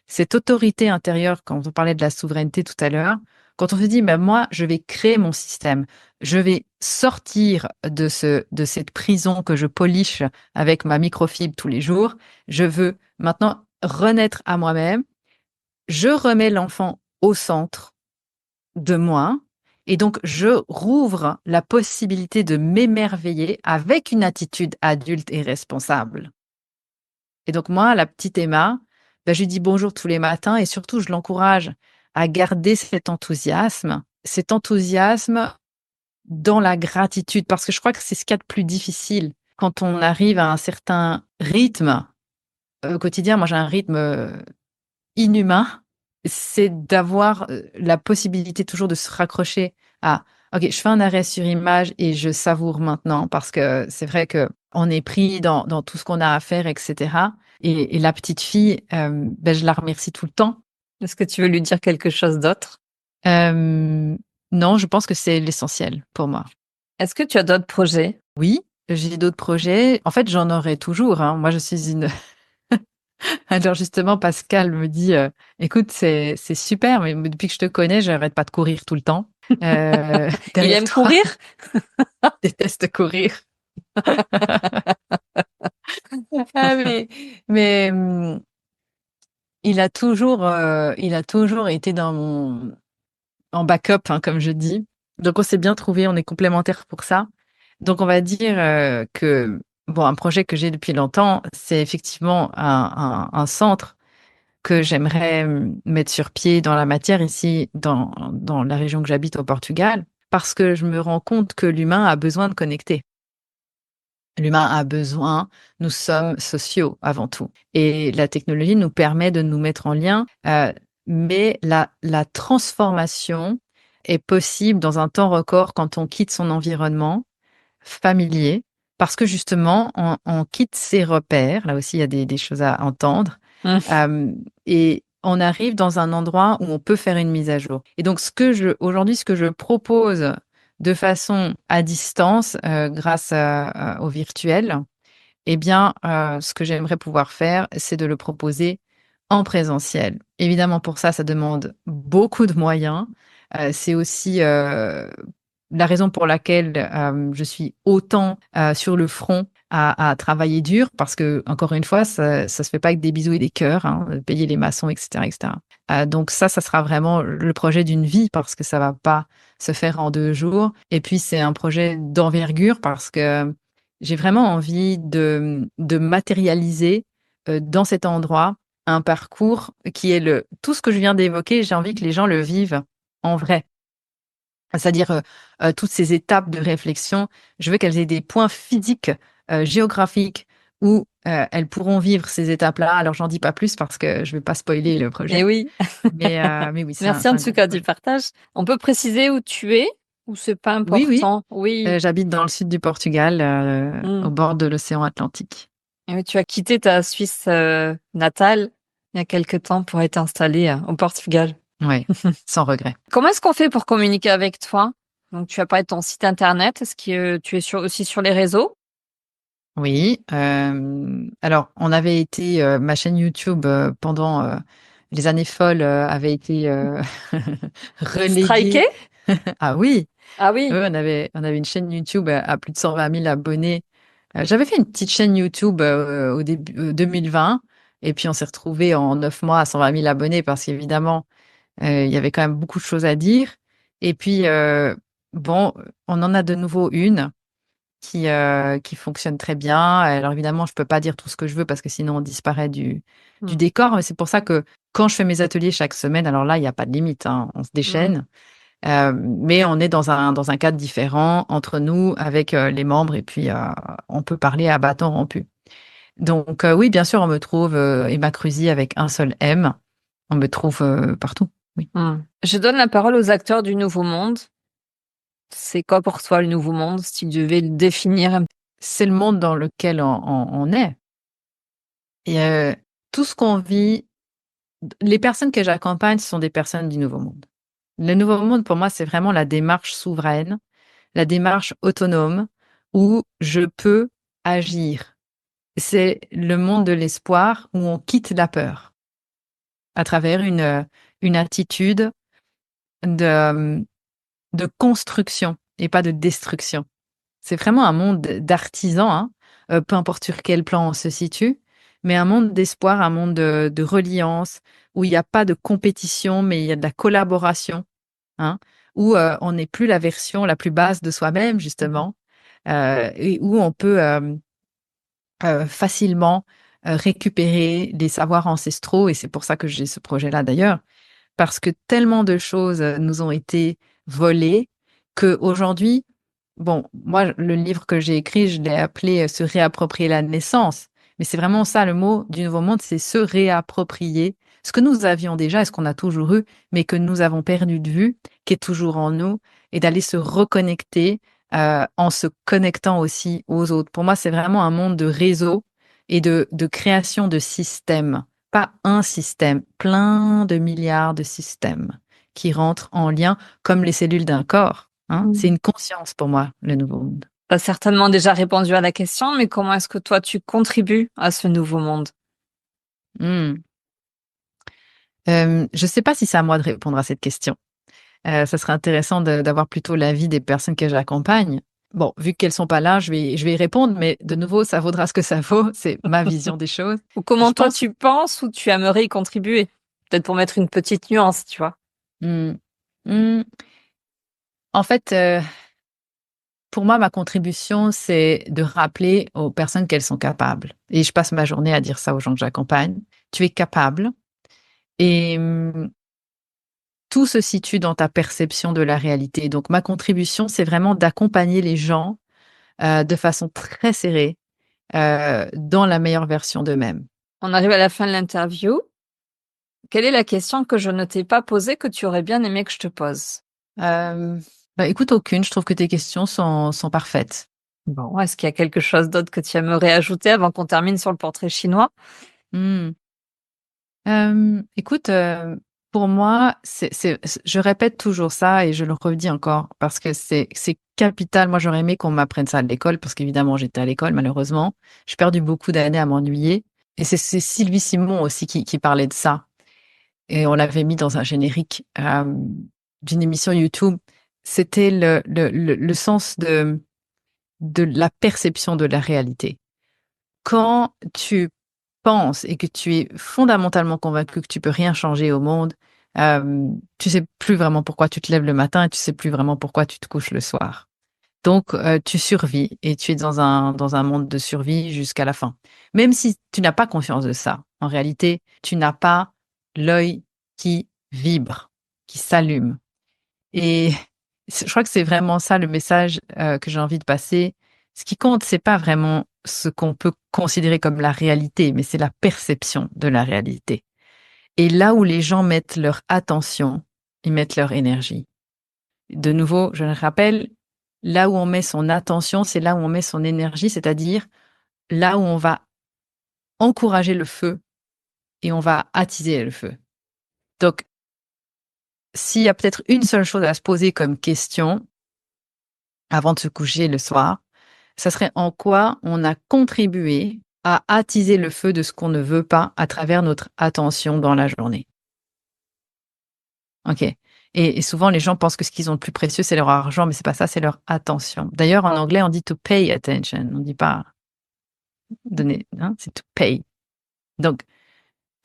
cette autorité intérieure, quand on parlait de la souveraineté tout à l'heure, quand on se dit, ben moi, je vais créer mon système, je vais sortir de cette prison que je polish avec ma microfibre tous les jours, je veux maintenant renaître à moi-même, je remets l'enfant au centre de moi et donc je rouvre la possibilité de m'émerveiller avec une attitude adulte et responsable. Et donc moi, la petite Emma, ben, je lui dis bonjour tous les matins et surtout je l'encourage à garder cet enthousiasme dans la gratitude parce que je crois que c'est ce qu'il y a de plus difficile quand on arrive à un certain rythme au quotidien. Moi, j'ai un rythme inhumain, c'est d'avoir la possibilité toujours de se raccrocher à OK, je fais un arrêt sur image et je savoure maintenant parce que c'est vrai que on est pris dans tout ce qu'on a à faire, etc. Et la petite fille, ben, je la remercie tout le temps. Est-ce que tu veux lui dire quelque chose d'autre? Non, je pense que c'est l'essentiel pour moi. Est-ce que tu as d'autres projets? Oui, j'ai d'autres projets. En fait, j'en aurai toujours. Hein. Moi, je suis une Alors justement, Pascal me dit, écoute, c'est super, mais depuis que je te connais, j'arrête pas de courir tout le temps. Il Derrière aime toi, courir? je déteste courir. Ah, mais il a toujours été en backup, hein, comme je dis. Donc on s'est bien trouvé, on est complémentaires pour ça. Donc on va dire que bon, un projet que j'ai depuis longtemps, c'est effectivement un centre que j'aimerais mettre sur pied dans la matière ici, dans la région que j'habite au Portugal, parce que je me rends compte que l'humain a besoin de connecter. L'humain a besoin, nous sommes sociaux avant tout. Et la technologie nous permet de nous mettre en lien, mais la transformation est possible dans un temps record quand on quitte son environnement familier, parce que justement, on quitte ses repères. Là aussi, il y a des choses à entendre. Et on arrive dans un endroit où on peut faire une mise à jour. Et donc, aujourd'hui, ce que je propose de façon à distance, grâce au virtuel, eh bien, ce que j'aimerais pouvoir faire, c'est de le proposer en présentiel. Évidemment, pour ça, ça demande beaucoup de moyens. C'est aussi la raison pour laquelle je suis autant sur le front à travailler dur, parce que encore une fois, ça se fait pas avec des bisous et des cœurs, hein, payer les maçons, etc., etc. Donc ça sera vraiment le projet d'une vie parce que ça va pas se faire en 2 jours. Et puis c'est un projet d'envergure parce que j'ai vraiment envie de matérialiser dans cet endroit un parcours qui est tout ce que je viens d'évoquer. J'ai envie que les gens le vivent en vrai. C'est-à-dire toutes ces étapes de réflexion, je veux qu'elles aient des points physiques, géographiques, où elles pourront vivre ces étapes-là. Alors, j'en dis pas plus parce que je vais pas spoiler le projet. Eh oui. Mais oui, Merci en tout cas du partage. On peut préciser où tu es ou c'est pas important? Oui. J'habite dans le sud du Portugal, au bord de l'océan Atlantique. Et tu as quitté ta Suisse natale il y a quelque temps pour être installée au Portugal. Oui, sans regret. Comment est-ce qu'on fait pour communiquer avec toi? Donc, tu as parlé de ton site internet. Est-ce que tu es aussi sur les réseaux? Oui. Alors, on avait été, ma chaîne YouTube pendant les années folles avait été reléguée. Striké? Ah oui. Ah oui. On avait une chaîne YouTube à plus de 120 000 abonnés. J'avais fait une petite chaîne YouTube au début 2020, et puis on s'est retrouvé en 9 mois à 120 000 abonnés parce qu'évidemment, il y avait quand même beaucoup de choses à dire. Et puis, bon, on en a de nouveau une qui fonctionne très bien. Alors évidemment, je peux pas dire tout ce que je veux parce que sinon on disparaît du décor. Mais c'est pour ça que quand je fais mes ateliers chaque semaine, alors là, il n'y a pas de limite, hein, on se déchaîne. Mais on est dans un cadre différent entre nous, avec les membres, et puis on peut parler à bâton rompu. Donc oui, bien sûr, on me trouve Emma Cruzy avec un seul M. On me trouve partout, oui. Je donne la parole aux acteurs du Nouveau Monde. C'est quoi pour toi le Nouveau Monde, si tu devais le définir? C'est le monde dans lequel on est. Et tout ce qu'on vit, les personnes que j'accompagne, ce sont des personnes du Nouveau Monde. Le Nouveau Monde, pour moi, c'est vraiment la démarche souveraine, la démarche autonome où je peux agir. C'est le monde de l'espoir où on quitte la peur à travers une attitude de, de construction et pas de destruction. C'est vraiment un monde d'artisans, hein, peu importe sur quel plan on se situe, mais un monde d'espoir, un monde de reliance, où il n'y a pas de compétition, mais il y a de la collaboration, hein, où on n'est plus la version la plus basse de soi-même, justement, et où on peut facilement récupérer des savoirs ancestraux, et c'est pour ça que j'ai ce projet-là d'ailleurs, parce que tellement de choses nous ont été volées qu'aujourd'hui, bon, moi, le livre que j'ai écrit, je l'ai appelé Se réapproprier la naissance. Mais c'est vraiment ça, le mot du Nouveau Monde, c'est se réapproprier ce que nous avions déjà et ce qu'on a toujours eu, mais que nous avons perdu de vue, qui est toujours en nous, et d'aller se reconnecter en se connectant aussi aux autres. Pour moi, c'est vraiment un monde de réseau et de création de systèmes. Pas un système, plein de milliards de systèmes qui rentrent en lien comme les cellules d'un corps. Hein. C'est une conscience pour moi, le Nouveau Monde. Tu as certainement déjà répondu à la question, mais comment est-ce que toi, tu contribues à ce Nouveau Monde? Je ne sais pas si c'est à moi de répondre à cette question. Ça serait intéressant d'avoir plutôt l'avis des personnes que j'accompagne. Bon, vu qu'elles sont pas là, je vais y répondre, mais de nouveau, ça vaudra ce que ça vaut. C'est ma vision des choses. Ou comment toi tu penses ou tu aimerais y contribuer? Peut-être pour mettre une petite nuance, tu vois. En fait, pour moi, ma contribution, c'est de rappeler aux personnes qu'elles sont capables. Et je passe ma journée à dire ça aux gens que j'accompagne. Tu es capable. Et tout se situe dans ta perception de la réalité. Donc, ma contribution, c'est vraiment d'accompagner les gens de façon très serrée dans la meilleure version d'eux-mêmes. On arrive à la fin de l'interview. Quelle est la question que je ne t'ai pas posée que tu aurais bien aimé que je te pose? Écoute, aucune. Je trouve que tes questions sont parfaites. Bon, est-ce qu'il y a quelque chose d'autre que tu aimerais ajouter avant qu'on termine sur le portrait chinois? Écoute, pour moi, je répète toujours ça et je le redis encore parce que c'est capital. Moi, j'aurais aimé qu'on m'apprenne ça à l'école parce qu'évidemment, j'étais à l'école, malheureusement. J'ai perdu beaucoup d'années à m'ennuyer. Et c'est Sylvie Simon aussi qui parlait de ça. Et on l'avait mis dans un générique d'une émission YouTube. C'était le sens de la perception de la réalité. Quand tu penses et que tu es fondamentalement convaincu que tu peux rien changer au monde, tu sais plus vraiment pourquoi tu te lèves le matin et tu sais plus vraiment pourquoi tu te couches le soir. Donc, tu survis et tu es dans un monde de survie jusqu'à la fin. Même si tu n'as pas conscience de ça, en réalité, tu n'as pas l'œil qui vibre, qui s'allume. Et je crois que c'est vraiment ça le message que j'ai envie de passer. Ce qui compte, c'est pas vraiment ce qu'on peut considérer comme la réalité, mais c'est la perception de la réalité. Et là où les gens mettent leur attention, ils mettent leur énergie. De nouveau, je le rappelle, là où on met son attention, c'est là où on met son énergie, c'est-à-dire là où on va encourager le feu et on va attiser le feu. Donc, s'il y a peut-être une seule chose à se poser comme question avant de se coucher le soir, ça serait en quoi on a contribué à attiser le feu de ce qu'on ne veut pas à travers notre attention dans la journée. Ok. Et souvent, les gens pensent que ce qu'ils ont de plus précieux, c'est leur argent, mais c'est pas ça, c'est leur attention. D'ailleurs, en anglais, on dit to pay attention. On dit pas donner, hein, c'est to pay. Donc,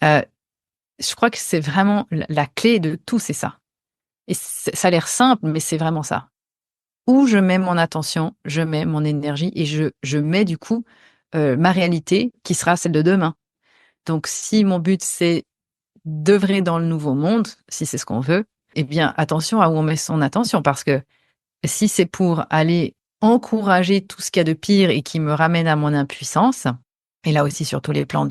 je crois que c'est vraiment la clé de tout, c'est ça. Et ça a l'air simple, mais c'est vraiment ça. Où je mets mon attention, je mets mon énergie et je mets du coup ma réalité qui sera celle de demain. Donc, si mon but, c'est d'œuvrer dans le nouveau monde, si c'est ce qu'on veut, eh bien, attention à où on met son attention parce que si c'est pour aller encourager tout ce qu'il y a de pire et qui me ramène à mon impuissance, et là aussi sur tous les plans,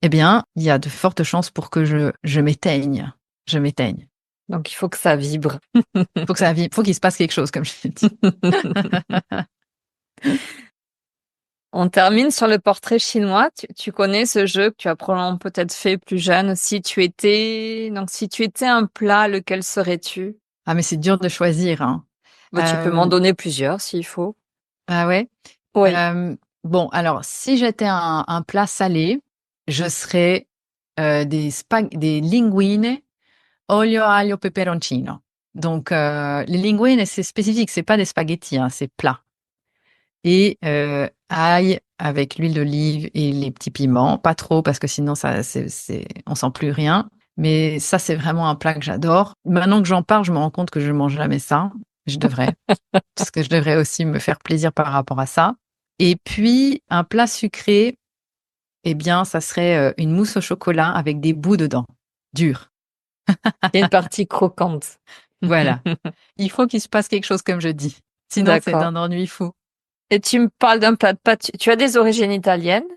eh bien, il y a de fortes chances pour que je m'éteigne. Je m'éteigne. Donc, il faut que ça vibre. Faut qu'il se passe quelque chose, comme je l'ai dit. On termine sur le portrait chinois. Tu connais ce jeu que tu as probablement peut-être fait plus jeune. Si tu étais un plat, lequel serais-tu? Ah, mais c'est dur de choisir, hein. Tu peux m'en donner plusieurs s'il faut. Ah ouais? Oui. Bon, alors, si j'étais un plat salé, je serais des linguine olio aglio peperoncino. Donc, les linguine, c'est spécifique, c'est pas des spaghettis, hein, c'est plat. Et ail avec l'huile d'olive et les petits piments, pas trop parce que sinon on sent plus rien. Mais ça, c'est vraiment un plat que j'adore. Maintenant que j'en parle, je me rends compte que je mange jamais ça. Je devrais, parce que je devrais aussi me faire plaisir par rapport à ça. Et puis, un plat sucré, eh bien, ça serait une mousse au chocolat avec des bouts dedans, durs. Il y a une partie croquante. Voilà. Il faut qu'il se passe quelque chose, comme je dis. Sinon, c'est d'un ennui fou. Et tu me parles d'un plat de pâtes. Tu as des origines italiennes?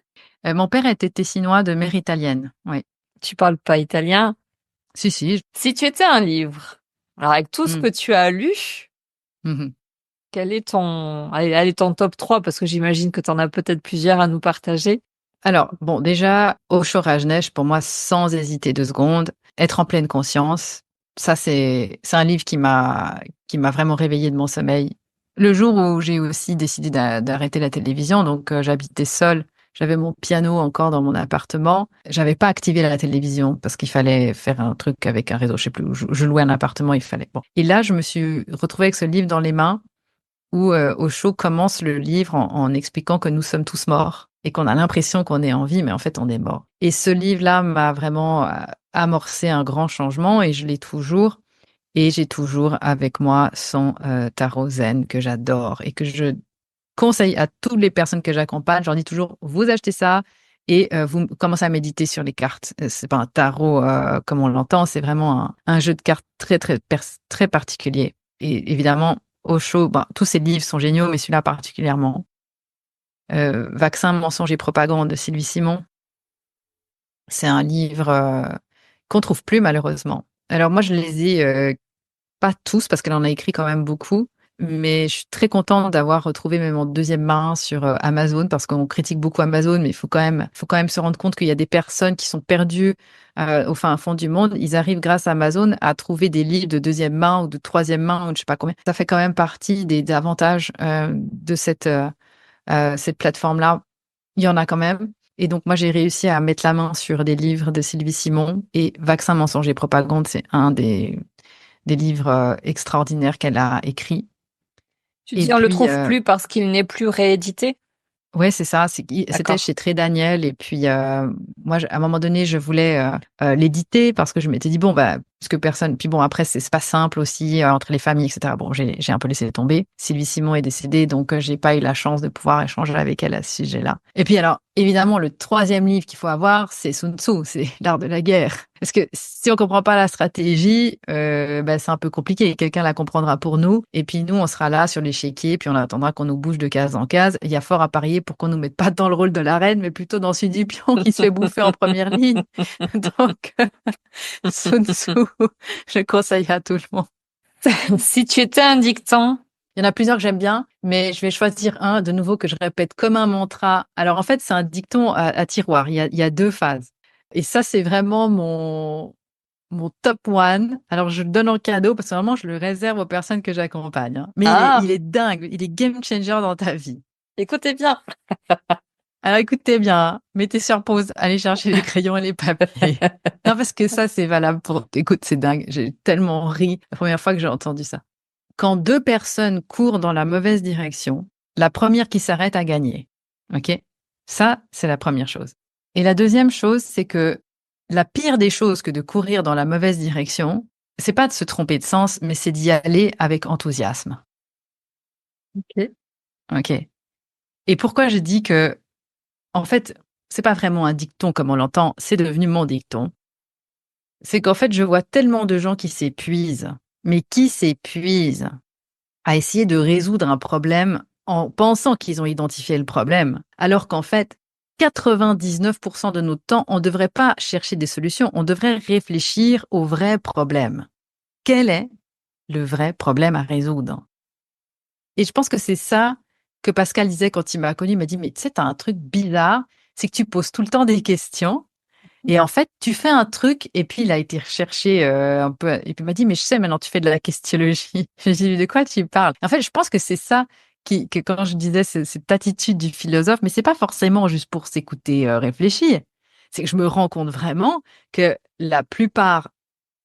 Mon père était tessinois de mère italienne, oui. Tu parles pas italien? Si. Si tu étais un livre, alors avec tout ce que tu as lu, quel est allez, ton top 3, parce que j'imagine que tu en as peut-être plusieurs à nous partager. Alors, bon, déjà, Au chaud rage neige, pour moi, sans hésiter 2 secondes, Être en pleine conscience, ça c'est un livre qui m'a vraiment réveillée de mon sommeil. Le jour où j'ai aussi décidé d'arrêter la télévision, donc j'habitais seule, j'avais mon piano encore dans mon appartement, j'avais pas activé la télévision parce qu'il fallait faire un truc avec un réseau, je sais plus, où je louais un appartement, il fallait. Bon. Et là, je me suis retrouvée avec ce livre dans les mains où Osho commence le livre en expliquant que nous sommes tous morts et qu'on a l'impression qu'on est en vie, mais en fait, on est mort. Et ce livre-là m'a vraiment amorcé un grand changement et je l'ai toujours. Et j'ai toujours avec moi son tarot zen que j'adore et que je conseille à toutes les personnes que j'accompagne. Je leur dis toujours, vous achetez ça et vous commencez à méditer sur les cartes. C'est pas un tarot comme on l'entend, c'est vraiment un jeu de cartes très particulier. Et évidemment, Osho, tous ses livres sont géniaux, mais celui-là particulièrement. Vaccin, mensonge et propagande de Sylvie Simon. C'est un livre qu'on trouve plus malheureusement. Alors moi, je les ai pas tous parce qu'elle en a écrit quand même beaucoup, mais je suis très contente d'avoir retrouvé même en deuxième main sur Amazon parce qu'on critique beaucoup Amazon, mais il faut quand même se rendre compte qu'il y a des personnes qui sont perdues au fin fond du monde. Ils arrivent grâce à Amazon à trouver des livres de deuxième main ou de troisième main ou je sais pas combien. Ça fait quand même partie des avantages de cette plateforme-là. Il y en a quand même. Et donc, moi, j'ai réussi à mettre la main sur des livres de Sylvie Simon et Vaccin, mensonge et propagande, c'est un des livres extraordinaires qu'elle a écrits. Tu dis, on le trouve plus parce qu'il n'est plus réédité? Ouais, c'est ça. C'était chez Très Daniel. Et puis, moi, à un moment donné, je voulais l'éditer parce que je m'étais dit, bon, parce que personne. Puis bon, après, c'est pas simple aussi entre les familles, etc. Bon, j'ai un peu laissé tomber. Sylvie Simon est décédée, donc j'ai pas eu la chance de pouvoir échanger avec elle à ce sujet-là. Et puis, alors, évidemment, le troisième livre qu'il faut avoir, c'est Sun Tzu, c'est L'art de la guerre. Parce que si on comprend pas la stratégie, c'est un peu compliqué. Quelqu'un la comprendra pour nous. Et puis, nous, on sera là sur l'échiquier, puis on attendra qu'on nous bouge de case en case. Il y a fort à parier pour qu'on nous mette pas dans le rôle de la reine, mais plutôt dans celui du pion qui se fait bouffer en première ligne. Donc, Sun Tzu, je conseille à tout le monde. Si tu étais un dicton? Il y en a plusieurs que j'aime bien, mais je vais choisir un de nouveau que je répète comme un mantra. Alors, en fait, c'est un dicton à tiroir. Il y a 2 phases. Et ça, c'est vraiment mon top one. Alors, je le donne en cadeau parce que vraiment, je le réserve aux personnes que j'accompagne. Hein. Mais il est dingue. Il est game changer dans ta vie. Écoutez bien. Alors, écoutez bien. Hein. Mettez sur pause. Allez chercher les crayons et les papiers. Non, parce que ça, c'est valable pour... Écoute, c'est dingue. J'ai tellement ri la première fois que j'ai entendu ça. Quand 2 personnes courent dans la mauvaise direction, la première qui s'arrête a gagné. OK? Ça, c'est la première chose. Et la deuxième chose, c'est que la pire des choses que de courir dans la mauvaise direction, c'est pas de se tromper de sens, mais c'est d'y aller avec enthousiasme. OK. Et pourquoi je dis que, en fait, c'est pas vraiment un dicton comme on l'entend, c'est devenu mon dicton. C'est qu'en fait, je vois tellement de gens qui s'épuisent, mais qui s'épuisent à essayer de résoudre un problème en pensant qu'ils ont identifié le problème, alors qu'en fait, 99% de notre temps, on ne devrait pas chercher des solutions, on devrait réfléchir au vrai problème. Quel est le vrai problème à résoudre? Et je pense que c'est ça que Pascal disait quand il m'a connu. Il m'a dit, mais tu sais, t'as un truc bizarre, c'est que tu poses tout le temps des questions et en fait, tu fais un truc et puis il a été recherché un peu et puis il m'a dit, mais je sais, maintenant tu fais de la questionnologie. J'ai dit, de quoi tu parles? En fait, je pense que c'est ça que quand je disais cette attitude du philosophe, mais c'est pas forcément juste pour s'écouter réfléchir. C'est que je me rends compte vraiment que la plupart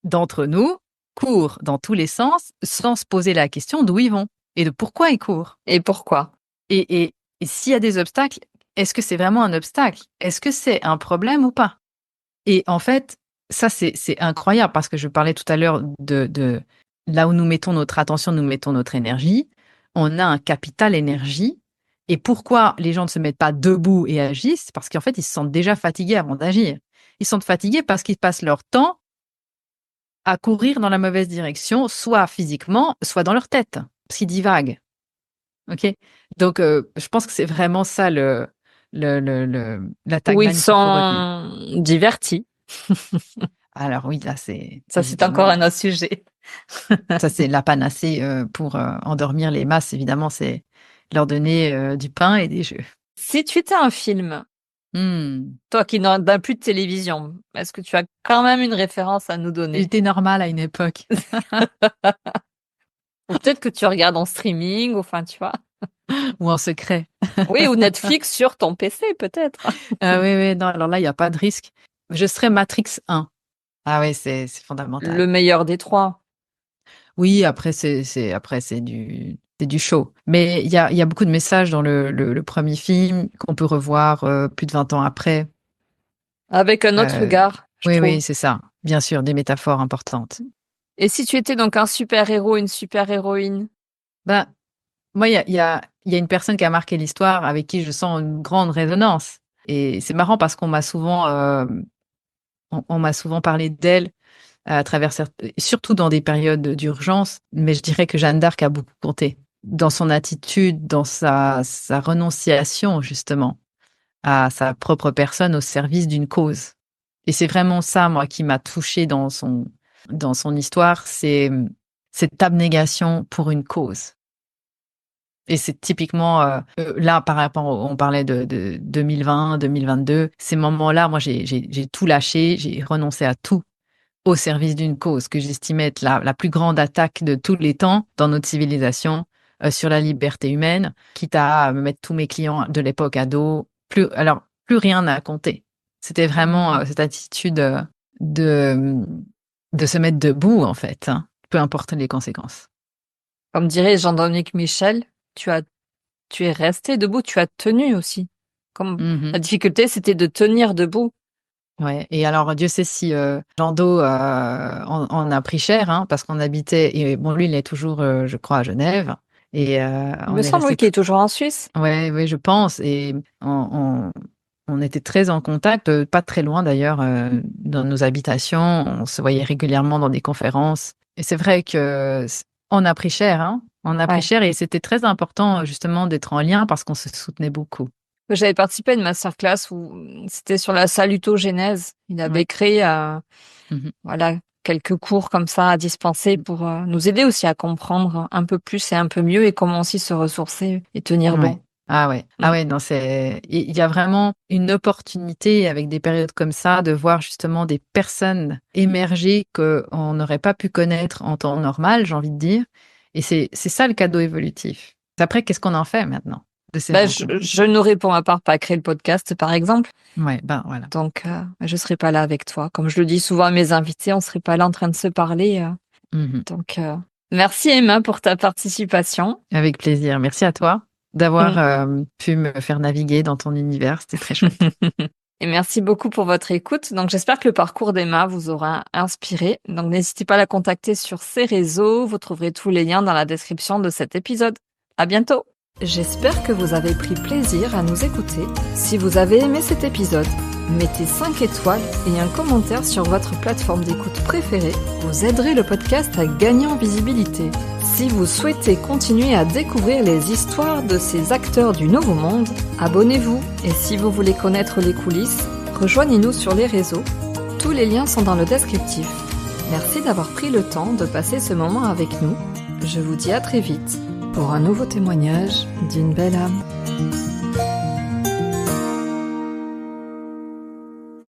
d'entre nous courent dans tous les sens sans se poser la question d'où ils vont et de pourquoi ils courent. Et pourquoi? Et s'il y a des obstacles, est-ce que c'est vraiment un obstacle? Est-ce que c'est un problème ou pas? Et en fait, ça, c'est incroyable parce que je parlais tout à l'heure de là où nous mettons notre attention, nous mettons notre énergie. On a un capital énergie. Et pourquoi les gens ne se mettent pas debout et agissent? Parce qu'en fait, ils se sentent déjà fatigués avant d'agir. Ils sont fatigués parce qu'ils passent leur temps à courir dans la mauvaise direction, soit physiquement, soit dans leur tête, parce qu'ils divaguent. Ok? Donc, je pense que c'est vraiment ça la tagline. Où ils sont divertis. Alors oui, là, c'est... Ça, c'est encore un autre sujet. Ça, c'est la panacée pour endormir les masses, évidemment, c'est leur donner du pain et des jeux. Si tu étais un film, toi qui n'as plus de télévision, est-ce que tu as quand même une référence à nous donner? Il était normal à une époque. Ou peut-être que tu regardes en streaming, ou enfin, tu vois. Ou en secret. Oui, ou Netflix sur ton PC, peut-être. Oui, non, alors là, il n'y a pas de risque. Je serais Matrix 1. Ah oui, c'est fondamental. Le meilleur des trois. Oui, après, c'est du show. Mais il y a beaucoup de messages dans le premier film qu'on peut revoir plus de 20 ans après. Avec un autre regard, je trouve. Oui, c'est ça. Bien sûr, des métaphores importantes. Et si tu étais donc un super-héros, une super-héroïne? Ben, moi, il y a une personne qui a marqué l'histoire avec qui je sens une grande résonance. Et c'est marrant parce qu'on m'a souvent, on m'a souvent parlé d'elle à travers surtout dans des périodes d'urgence. Mais je dirais que Jeanne d'Arc a beaucoup compté dans son attitude, dans sa renonciation, justement, à sa propre personne au service d'une cause. Et c'est vraiment ça, moi, qui m'a touchée dans son histoire, c'est cette abnégation pour une cause. Et c'est typiquement, là, par rapport, on parlait de 2020, 2022, ces moments-là, moi, j'ai tout lâché, j'ai renoncé à tout au service d'une cause que j'estimais être la plus grande attaque de tous les temps dans notre civilisation sur la liberté humaine, quitte à me mettre tous mes clients de l'époque à dos. Plus rien n'a compté. C'était vraiment cette attitude de se mettre debout, en fait, hein, peu importe les conséquences. Comme dirait Jean-Dominique Michel, tu es resté debout, tu as tenu aussi. Comme la difficulté, c'était de tenir debout. Ouais. Et alors, Dieu sait si Jando en a pris cher, hein, parce qu'on habitait. Et bon, lui, il est toujours, je crois, à Genève. Et il me semble qu'il est toujours en Suisse. Ouais, je pense. Et on était très en contact, pas très loin d'ailleurs, dans nos habitations. On se voyait régulièrement dans des conférences. Et c'est vrai que on a pris cher, hein. On a pris cher et c'était très important justement d'être en lien parce qu'on se soutenait beaucoup. J'avais participé à une masterclass où c'était sur la salutogénèse. Il avait créé voilà, quelques cours comme ça à dispenser pour nous aider aussi à comprendre un peu plus et un peu mieux et comment aussi se ressourcer et tenir bon. Ah ouais, non, il y a vraiment une opportunité avec des périodes comme ça de voir justement des personnes émerger qu'on n'aurait pas pu connaître en temps normal, j'ai envie de dire. Et c'est ça le cadeau évolutif. Après, qu'est-ce qu'on en fait maintenant de ces je n'aurais pour ma part pas créé le podcast, par exemple. Ouais, voilà. Donc, je serais pas là avec toi. Comme je le dis souvent à mes invités, on serait pas là en train de se parler. Donc, merci Emma pour ta participation. Avec plaisir. Merci à toi d'avoir pu me faire naviguer dans ton univers. C'était très chouette. Et merci beaucoup pour votre écoute. Donc, j'espère que le parcours d'Emma vous aura inspiré. Donc, n'hésitez pas à la contacter sur ses réseaux. Vous trouverez tous les liens dans la description de cet épisode. À bientôt! J'espère que vous avez pris plaisir à nous écouter. Si vous avez aimé cet épisode, mettez 5 étoiles et un commentaire sur votre plateforme d'écoute préférée. Vous aiderez le podcast à gagner en visibilité. Si vous souhaitez continuer à découvrir les histoires de ces acteurs du Nouveau Monde, abonnez-vous. Et si vous voulez connaître les coulisses, rejoignez-nous sur les réseaux. Tous les liens sont dans le descriptif. Merci d'avoir pris le temps de passer ce moment avec nous. Je vous dis à très vite pour un nouveau témoignage d'une belle âme.